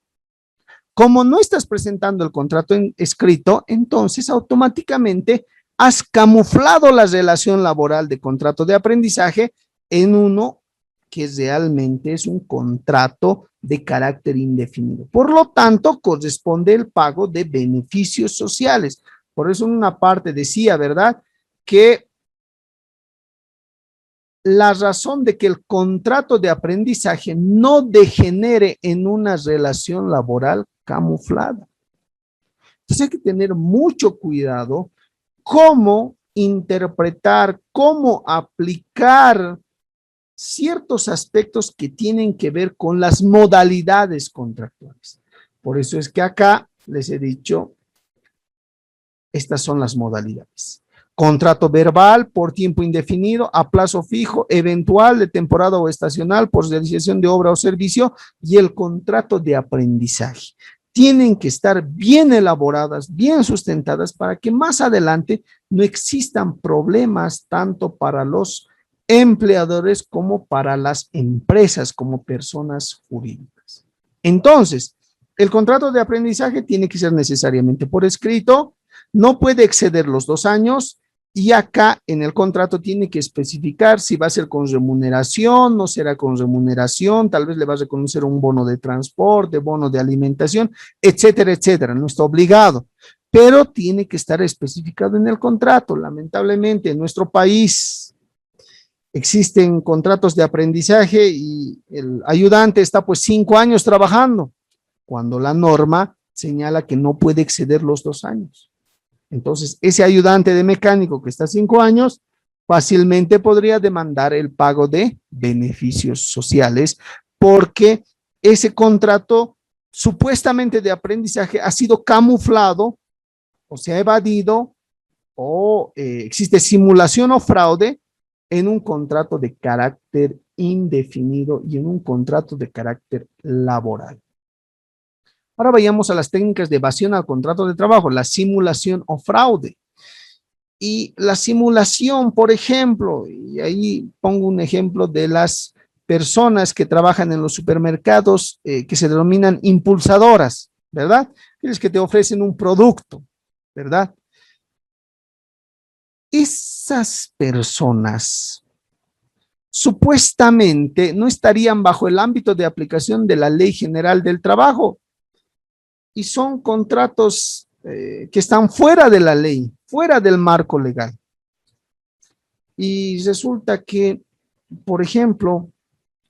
Como no estás presentando el contrato escrito, entonces automáticamente has camuflado la relación laboral de contrato de aprendizaje en uno que realmente es un contrato de carácter indefinido. Por lo tanto, corresponde el pago de beneficios sociales. Por eso en una parte decía, ¿verdad?, que la razón de que el contrato de aprendizaje no degenere en una relación laboral camuflada. Entonces hay que tener mucho cuidado cómo interpretar, cómo aplicar ciertos aspectos que tienen que ver con las modalidades contractuales. Por eso es que acá les he dicho, estas son las modalidades. Contrato verbal por tiempo indefinido, a plazo fijo, eventual, de temporada o estacional, por realización de obra o servicio, y el contrato de aprendizaje. Tienen que estar bien elaboradas, bien sustentadas, para que más adelante no existan problemas tanto para los empleadores como para las empresas, como personas jurídicas. Entonces, el contrato de aprendizaje tiene que ser necesariamente por escrito, no puede exceder los 2 años, y acá en el contrato tiene que especificar si va a ser con remuneración, no será con remuneración, tal vez le va a reconocer un bono de transporte, bono de alimentación, etcétera, etcétera. No está obligado, pero tiene que estar especificado en el contrato. Lamentablemente en nuestro país existen contratos de aprendizaje y el ayudante está pues 5 años trabajando, cuando la norma señala que no puede exceder los 2 años. Entonces, ese ayudante de mecánico que está 5 años, fácilmente podría demandar el pago de beneficios sociales, porque ese contrato supuestamente de aprendizaje ha sido camuflado o se ha evadido o existe simulación o fraude en un contrato de carácter indefinido y en un contrato de carácter laboral. Ahora vayamos a las técnicas de evasión al contrato de trabajo, la simulación o fraude. Y la simulación, por ejemplo, y ahí pongo un ejemplo de las personas que trabajan en los supermercados que se denominan impulsadoras, ¿verdad? Es que te ofrecen un producto, ¿verdad? Esas personas supuestamente no estarían bajo el ámbito de aplicación de la Ley General del Trabajo, y son contratos que están fuera de la ley, fuera del marco legal. Y resulta que, por ejemplo,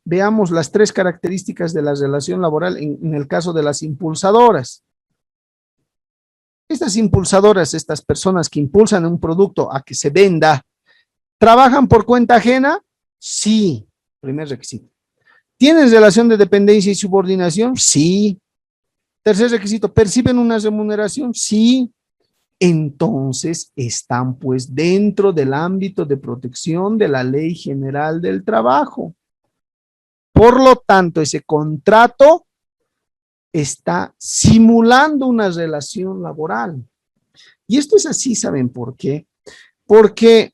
veamos las 3 características de la relación laboral en el caso de las impulsadoras. Estas impulsadoras, estas personas que impulsan un producto a que se venda, ¿trabajan por cuenta ajena? Sí, primer requisito. ¿Tienen relación de dependencia y subordinación? Sí. Tercer requisito, ¿perciben una remuneración? Sí. Entonces están pues dentro del ámbito de protección de la Ley General del Trabajo. Por lo tanto, ese contrato está simulando una relación laboral. Y esto es así, ¿saben por qué? Porque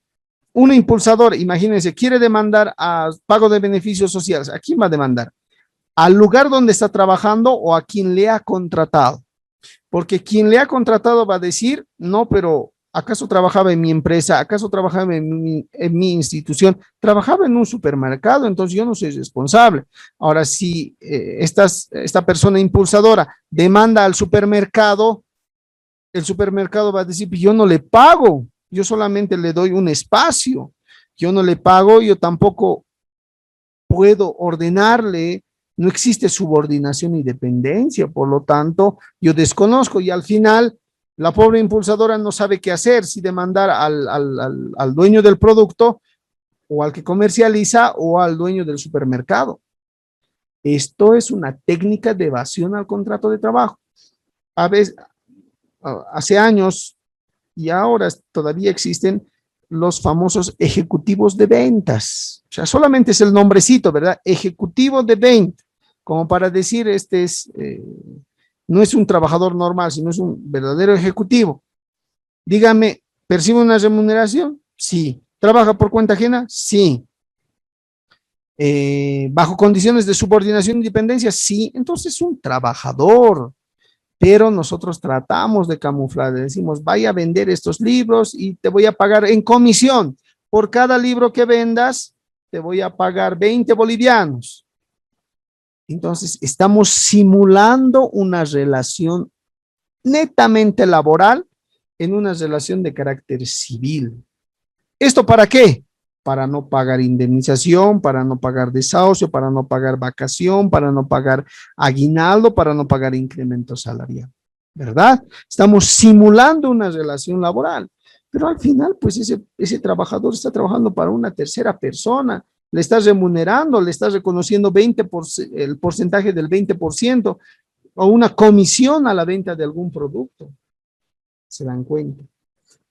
una impulsadora, imagínense, quiere demandar a pago de beneficios sociales. ¿A quién va a demandar? ¿Al lugar donde está trabajando o a quien le ha contratado? Porque quien le ha contratado va a decir, no, pero ¿acaso trabajaba en mi empresa? ¿Acaso trabajaba en mi institución? Trabajaba en un supermercado, entonces yo no soy responsable. Ahora, si esta persona impulsadora demanda al supermercado, el supermercado va a decir, yo no le pago, yo solamente le doy un espacio, yo no le pago, yo tampoco puedo ordenarle, no existe subordinación y dependencia, por lo tanto, yo desconozco y al final la pobre impulsadora no sabe qué hacer, si demandar al dueño del producto o al que comercializa o al dueño del supermercado. Esto es una técnica de evasión al contrato de trabajo. A veces, hace años y ahora todavía existen los famosos ejecutivos de ventas. O sea, solamente es el nombrecito, ¿verdad? Ejecutivo de venta, como para decir, no es un trabajador normal, sino es un verdadero ejecutivo. Dígame, ¿percibe una remuneración? Sí. ¿Trabaja por cuenta ajena? Sí. ¿Bajo condiciones de subordinación y dependencia? Sí. Entonces es un trabajador. Pero nosotros tratamos de camuflar, decimos, vaya a vender estos libros y te voy a pagar en comisión. Por cada libro que vendas, te voy a pagar 20 bolivianos. Entonces, estamos simulando una relación netamente laboral en una relación de carácter civil. ¿Esto para qué? Para no pagar indemnización, para no pagar desahucio, para no pagar vacación, para no pagar aguinaldo, para no pagar incremento salarial, ¿verdad? Estamos simulando una relación laboral, pero al final, pues ese trabajador está trabajando para una tercera persona, le estás remunerando, le estás reconociendo el porcentaje del 20% o una comisión a la venta de algún producto. ¿Se dan cuenta?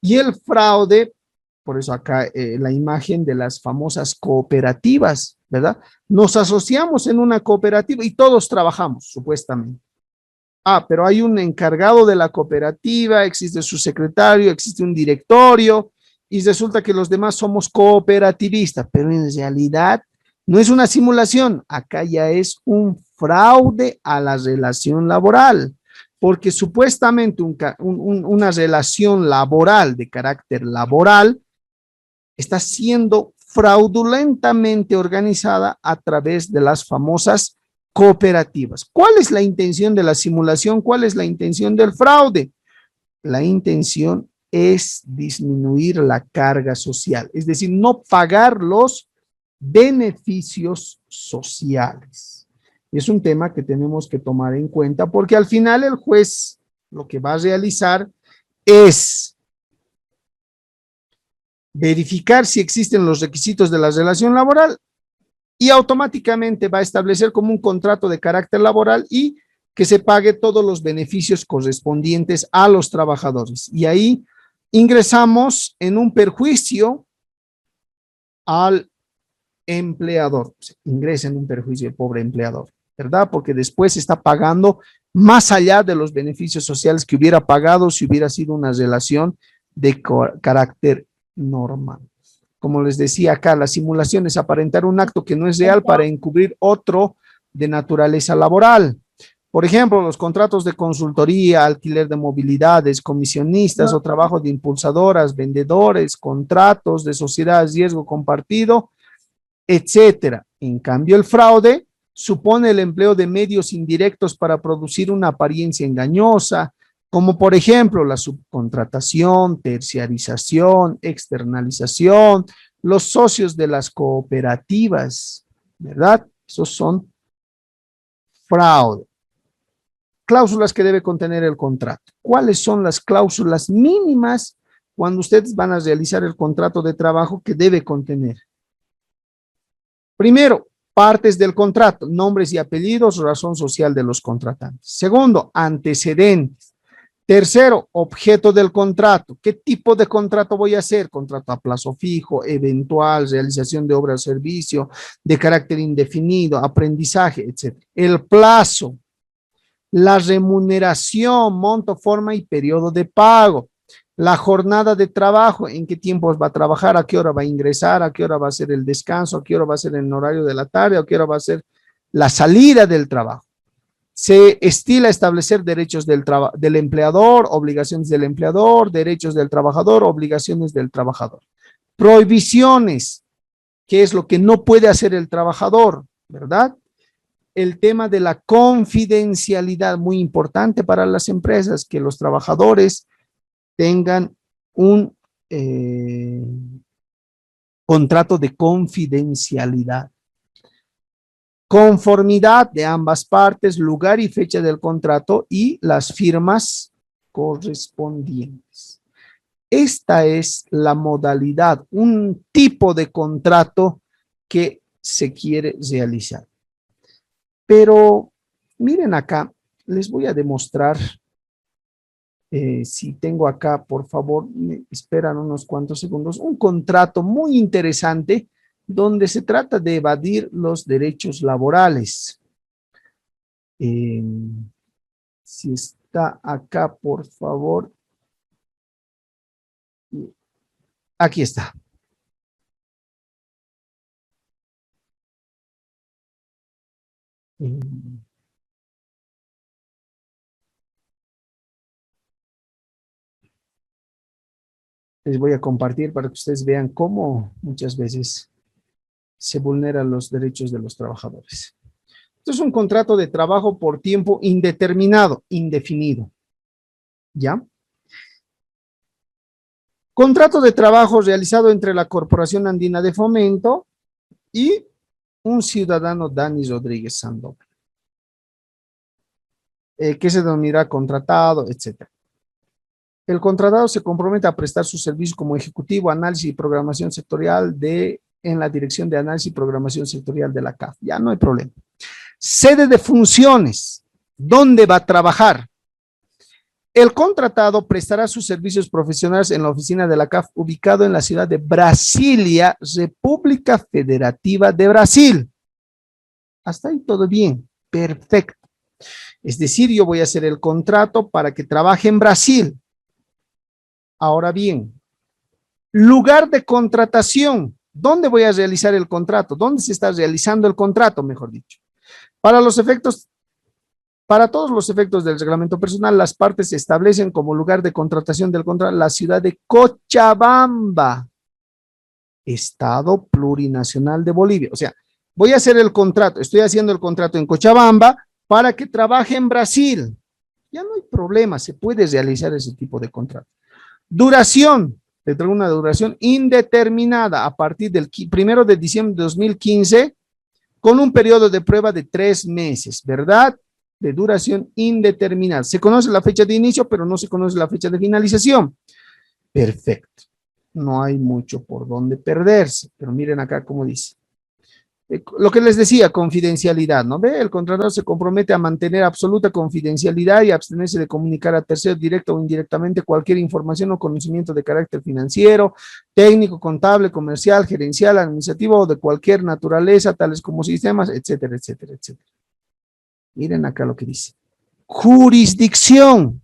Y el fraude, por eso acá la imagen de las famosas cooperativas, ¿verdad? Nos asociamos en una cooperativa y todos trabajamos, supuestamente. Pero hay un encargado de la cooperativa, existe su secretario, existe un directorio y resulta que los demás somos cooperativistas, pero en realidad no es una simulación, acá ya es un fraude a la relación laboral, porque supuestamente una relación laboral de carácter laboral está siendo fraudulentamente organizada a través de las famosas cooperativas. ¿Cuál es la intención de la simulación? ¿Cuál es la intención del fraude? La intención es disminuir la carga social, es decir, no pagar los beneficios sociales. Es un tema que tenemos que tomar en cuenta porque al final el juez lo que va a realizar es verificar si existen los requisitos de la relación laboral y automáticamente va a establecer como un contrato de carácter laboral y que se pague todos los beneficios correspondientes a los trabajadores. Y ahí ingresamos en un perjuicio al empleador. Ingresa en un perjuicio el pobre empleador, ¿verdad? Porque después está pagando más allá de los beneficios sociales que hubiera pagado si hubiera sido una relación de carácter normal. Como les decía acá, la simulación es aparentar un acto que no es real para encubrir otro de naturaleza laboral. Por ejemplo, los contratos de consultoría, alquiler de movilidades, comisionistas o trabajo de impulsadoras, vendedores, contratos de sociedades, riesgo compartido, etcétera. En cambio, el fraude supone el empleo de medios indirectos para producir una apariencia engañosa, como por ejemplo la subcontratación, terciarización, externalización, los socios de las cooperativas, ¿verdad? Esos son fraude. Cláusulas que debe contener el contrato. ¿Cuáles son las cláusulas mínimas cuando ustedes van a realizar el contrato de trabajo que debe contener? Primero, partes del contrato, nombres y apellidos, razón social de los contratantes. Segundo, antecedentes. Tercero, objeto del contrato. ¿Qué tipo de contrato voy a hacer? Contrato a plazo fijo, eventual, realización de obra o servicio, de carácter indefinido, aprendizaje, etc. El plazo, la remuneración, monto, forma y periodo de pago. La jornada de trabajo, en qué tiempos va a trabajar, a qué hora va a ingresar, a qué hora va a ser el descanso, a qué hora va a ser el horario de la tarde, a qué hora va a ser la salida del trabajo. Se estila establecer derechos del empleador, obligaciones del empleador, derechos del trabajador, obligaciones del trabajador. Prohibiciones, qué es lo que no puede hacer el trabajador, ¿verdad? El tema de la confidencialidad, muy importante para las empresas, que los trabajadores tengan un contrato de confidencialidad. Conformidad de ambas partes, lugar y fecha del contrato y las firmas correspondientes. Esta es la modalidad, un tipo de contrato que se quiere realizar. Pero miren acá, les voy a demostrar, si tengo acá, por favor, me esperan unos cuantos segundos, un contrato muy interesante donde se trata de evadir los derechos laborales. Si está acá, por favor. Aquí está. Les voy a compartir para que ustedes vean cómo muchas veces se vulneran los derechos de los trabajadores. Esto es un contrato de trabajo por tiempo indeterminado, indefinido. ¿Ya? Contrato de trabajo realizado entre la Corporación Andina de Fomento y un ciudadano, Dani Rodríguez Sandoval, que se denominará contratado, etc. El contratado se compromete a prestar su servicio como ejecutivo, análisis y programación sectorial en la Dirección de Análisis y Programación Sectorial de la CAF. Ya no hay problema. Sede de funciones. ¿Dónde va a trabajar? El contratado prestará sus servicios profesionales en la oficina de la CAF, ubicado en la ciudad de Brasilia, República Federativa de Brasil. Hasta ahí todo bien, perfecto. Es decir, yo voy a hacer el contrato para que trabaje en Brasil. Ahora bien, lugar de contratación. ¿Dónde voy a realizar el contrato? ¿Dónde se está realizando el contrato, mejor dicho? Para todos los efectos del reglamento personal, las partes se establecen como lugar de contratación del contrato la ciudad de Cochabamba, Estado Plurinacional de Bolivia. O sea, voy a hacer el contrato, estoy haciendo el contrato en Cochabamba para que trabaje en Brasil. Ya no hay problema, se puede realizar ese tipo de contrato. Duración, le traigo una duración indeterminada a partir del 1 de diciembre de 2015 con un periodo de prueba de 3 meses, ¿verdad? De duración indeterminada. Se conoce la fecha de inicio, pero no se conoce la fecha de finalización. Perfecto. No hay mucho por donde perderse, pero miren acá cómo dice. Lo que les decía, confidencialidad, ¿no ve? El contratado se compromete a mantener absoluta confidencialidad y abstenerse de comunicar a terceros directa o indirectamente cualquier información o conocimiento de carácter financiero, técnico, contable, comercial, gerencial, administrativo o de cualquier naturaleza, tales como sistemas, etcétera, etcétera, etcétera. Miren acá lo que dice. Jurisdicción.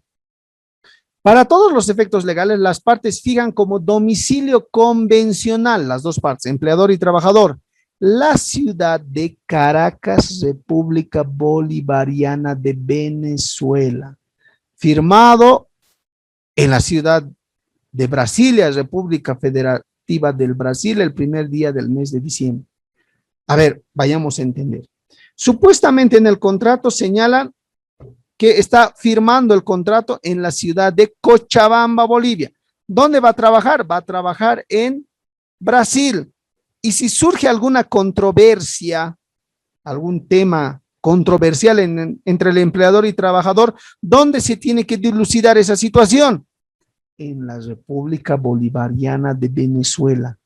Para todos los efectos legales, las partes fijan como domicilio convencional, las dos partes, empleador y trabajador, la ciudad de Caracas, República Bolivariana de Venezuela. Firmado en la ciudad de Brasilia, República Federativa del Brasil, el primer día del mes de diciembre. A ver, vayamos a entender. Supuestamente en el contrato señalan que está firmando el contrato en la ciudad de Cochabamba, Bolivia. ¿Dónde va a trabajar? Va a trabajar en Brasil. Y si surge alguna controversia, algún tema controversial entre el empleador y trabajador, ¿dónde se tiene que dilucidar esa situación? En la República Bolivariana de Venezuela.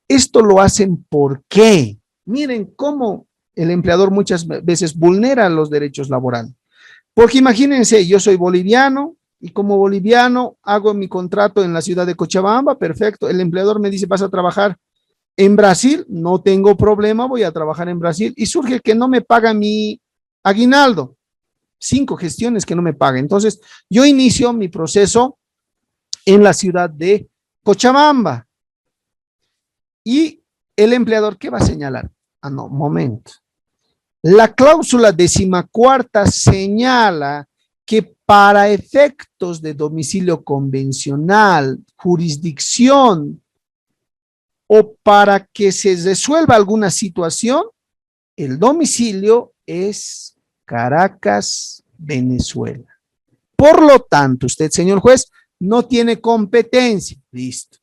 Esto lo hacen ¿por qué? Miren cómo el empleador muchas veces vulnera los derechos laborales. Porque imagínense, yo soy boliviano y como boliviano hago mi contrato en la ciudad de Cochabamba, perfecto. El empleador me dice, vas a trabajar en Brasil, no tengo problema, voy a trabajar en Brasil. Y surge que no me paga mi aguinaldo. 5 gestiones que no me paga. Entonces, yo inicio mi proceso en la ciudad de Cochabamba. Y el empleador, ¿qué va a señalar? Ah, no, momento. La cláusula 14ª señala que para efectos de domicilio convencional, jurisdicción o para que se resuelva alguna situación, el domicilio es Caracas, Venezuela. Por lo tanto, usted, señor juez, no tiene competencia. Listo.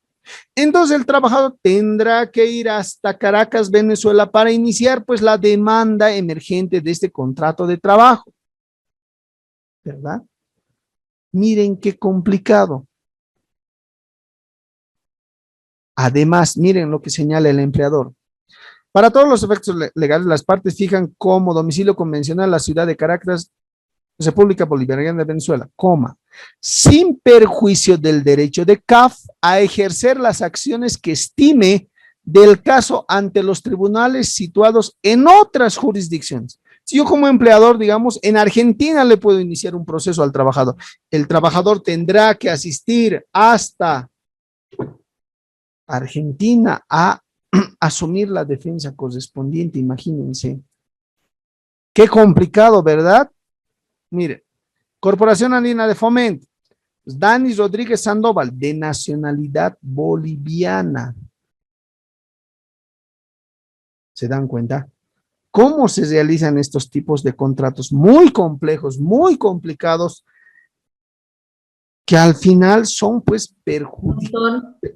Entonces el trabajador tendrá que ir hasta Caracas, Venezuela, para iniciar pues la demanda emergente de este contrato de trabajo. ¿Verdad? Miren qué complicado. Además, miren lo que señala el empleador. Para todos los efectos legales, las partes fijan como domicilio convencional la ciudad de Caracas, República Bolivariana de Venezuela, coma, sin perjuicio del derecho de CAF a ejercer las acciones que estime del caso ante los tribunales situados en otras jurisdicciones. Si yo como empleador, digamos, en Argentina le puedo iniciar un proceso al trabajador, el trabajador tendrá que asistir hasta Argentina a asumir la defensa correspondiente, imagínense. Qué complicado, ¿verdad? Mire, Corporación Andina de Fomento, Dani Rodríguez Sandoval, de nacionalidad boliviana. ¿Se dan cuenta? ¿Cómo se realizan estos tipos de contratos muy complejos, muy complicados, que al final son pues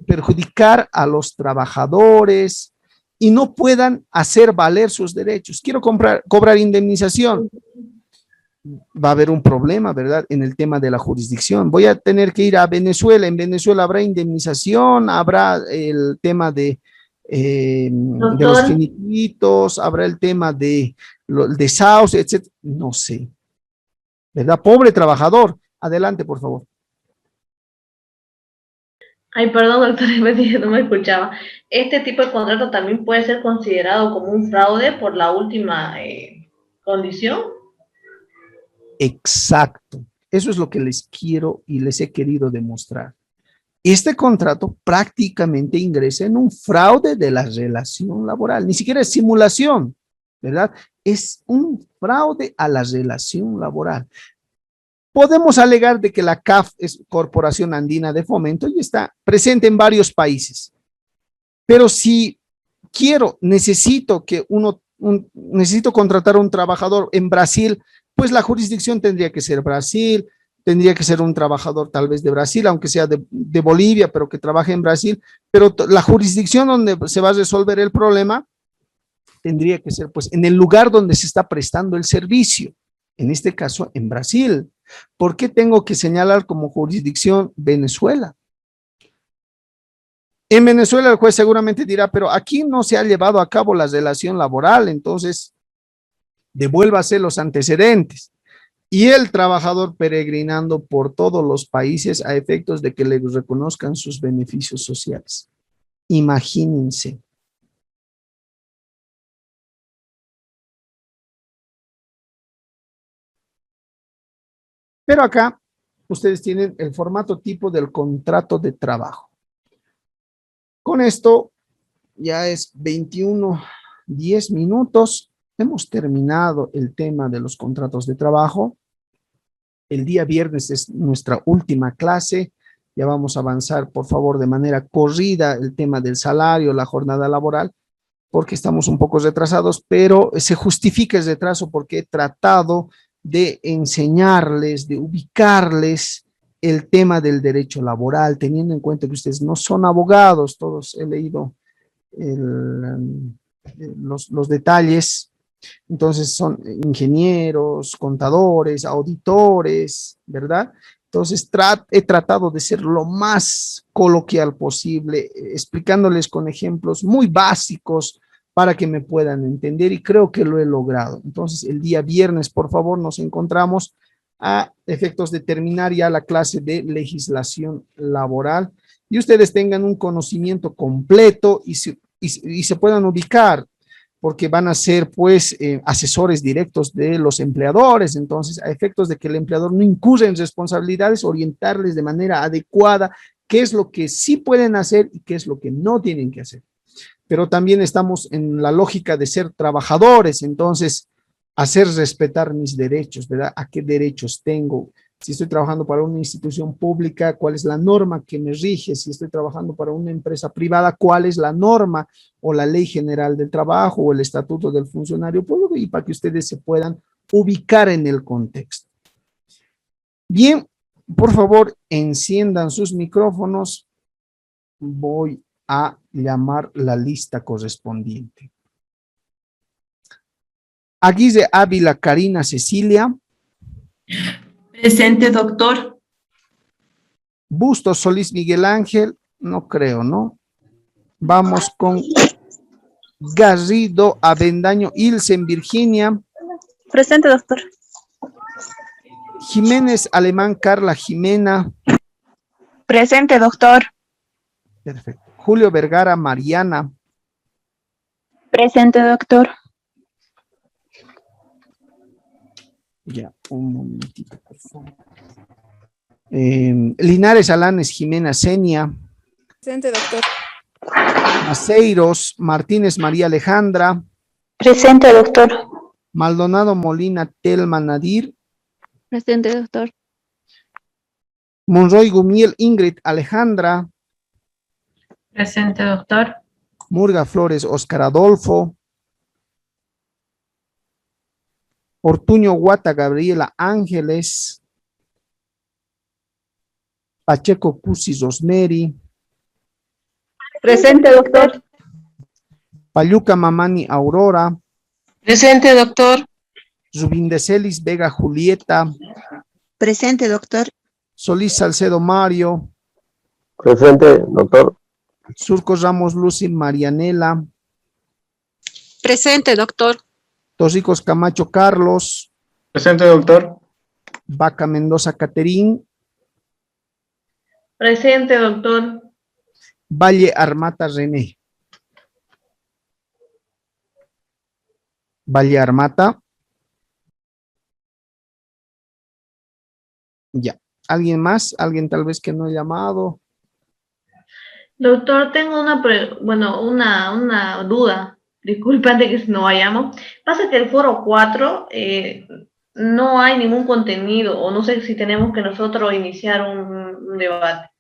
perjudicar a los trabajadores y no puedan hacer valer sus derechos? Quiero cobrar indemnización. Va a haber un problema, ¿verdad? En el tema de la jurisdicción. Voy a tener que ir a Venezuela. En Venezuela habrá indemnización, habrá el tema de los finiquitos, habrá el tema de desahucio, etcétera. No sé, ¿verdad? Pobre trabajador. Adelante, por favor. Ay, perdón, doctor, no me escuchaba. ¿Este tipo de contrato también puede ser considerado como un fraude por la última condición? Exacto. Eso es lo que les quiero y les he querido demostrar. Este contrato prácticamente ingresa en un fraude de la relación laboral. Ni siquiera es simulación, ¿verdad? Es un fraude a la relación laboral. Podemos alegar de que la CAF es Corporación Andina de Fomento y está presente en varios países. Pero si necesito contratar a un trabajador en Brasil, pues la jurisdicción tendría que ser Brasil, tendría que ser un trabajador tal vez de Brasil, aunque sea de Bolivia, pero que trabaje en Brasil, pero la jurisdicción donde se va a resolver el problema tendría que ser pues en el lugar donde se está prestando el servicio, en este caso en Brasil. ¿Por qué tengo que señalar como jurisdicción Venezuela? En Venezuela el juez seguramente dirá, pero aquí no se ha llevado a cabo la relación laboral, entonces devuélvase los antecedentes. Y el trabajador peregrinando por todos los países a efectos de que le reconozcan sus beneficios sociales. Imagínense. Pero acá ustedes tienen el formato tipo del contrato de trabajo. Con esto ya es 21:10 minutos. Hemos terminado el tema de los contratos de trabajo. El día viernes es nuestra última clase. Ya vamos a avanzar, por favor, de manera corrida el tema del salario, la jornada laboral, porque estamos un poco retrasados, pero se justifica el retraso porque he tratado de enseñarles, de ubicarles el tema del derecho laboral, teniendo en cuenta que ustedes no son abogados, todos he leído los detalles. Entonces son ingenieros, contadores, auditores, ¿verdad? Entonces he tratado de ser lo más coloquial posible, explicándoles con ejemplos muy básicos para que me puedan entender y creo que lo he logrado. Entonces el día viernes, por favor, nos encontramos a efectos de terminar ya la clase de legislación laboral y ustedes tengan un conocimiento completo y se puedan ubicar, porque van a ser pues asesores directos de los empleadores. Entonces, a efectos de que el empleador no incurra en responsabilidades, orientarles de manera adecuada qué es lo que sí pueden hacer y qué es lo que no tienen que hacer. Pero también estamos en la lógica de ser trabajadores, entonces hacer respetar mis derechos, ¿verdad? ¿A qué derechos tengo? Si estoy trabajando para una institución pública, ¿cuál es la norma que me rige? Si estoy trabajando para una empresa privada, ¿cuál es la norma o la ley general del trabajo o el estatuto del funcionario público? Y para que ustedes se puedan ubicar en el contexto. Bien, por favor, enciendan sus micrófonos. Voy a llamar la lista correspondiente. Aguirre Ávila Karina Cecilia. Presente, doctor. Bustos Solís Miguel Ángel, no creo, ¿no? Vamos con Garrido Avendaño Ilsen Virginia. Presente, doctor. Jiménez Alemán Carla Jimena. Presente, doctor. Perfecto. Julio Vergara Mariana. Presente, doctor. Ya, un momentito, por favor. Linares Alanes Jimena Senia. Presente, doctor. Maceiros Martínez María Alejandra. Presente, doctor. Maldonado Molina Telma Nadir. Presente, doctor. Monroy Gumiel Ingrid Alejandra. Presente, doctor. Murga Flores Oscar Adolfo. Ortuño Guata Gabriela Ángeles. Pacheco Cusi Rosemary. Presente, doctor. Payuca Mamani Aurora. Presente, doctor. Rubindeselis Vega Julieta. Presente, doctor. Solís Salcedo Mario. Presente, doctor. Surcos Ramos Lucy Marianela. Presente, doctor. Tosicos Camacho Carlos. Presente, doctor. Vaca Mendoza Caterín. Presente, doctor. Valle Armata René. Valle Armata. Ya. ¿Alguien más? ¿Alguien tal vez que no ha llamado? Doctor, tengo una duda. Disculpa antes que no vayamos. Pasa que el foro 4 no hay ningún contenido, o no sé si tenemos que nosotros iniciar un debate.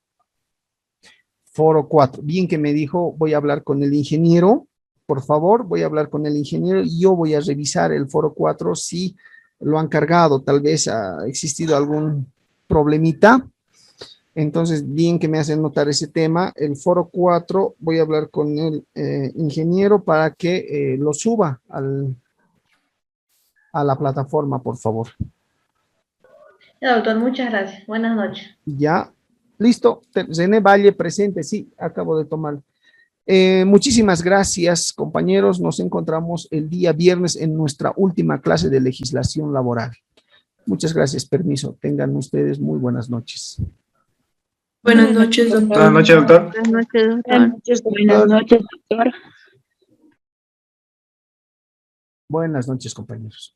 Foro 4. Bien que me dijo, voy a hablar con el ingeniero. Por favor, voy a hablar con el ingeniero y yo voy a revisar el foro 4 si lo han cargado. Tal vez ha existido algún problemita. Entonces, bien que me hacen notar ese tema. El foro 4, voy a hablar con el ingeniero para que lo suba a la plataforma, por favor. Ya, doctor, muchas gracias. Buenas noches. Ya, listo. René Valle presente, sí, acabo de tomar. Muchísimas gracias, compañeros. Nos encontramos el día viernes en nuestra última clase de legislación laboral. Muchas gracias, permiso. Tengan ustedes muy buenas noches. Buenas noches, doctor. Buenas noches, doctor. Buenas noches, doctor. Buenas noches, doctor. Buenas noches, compañeros.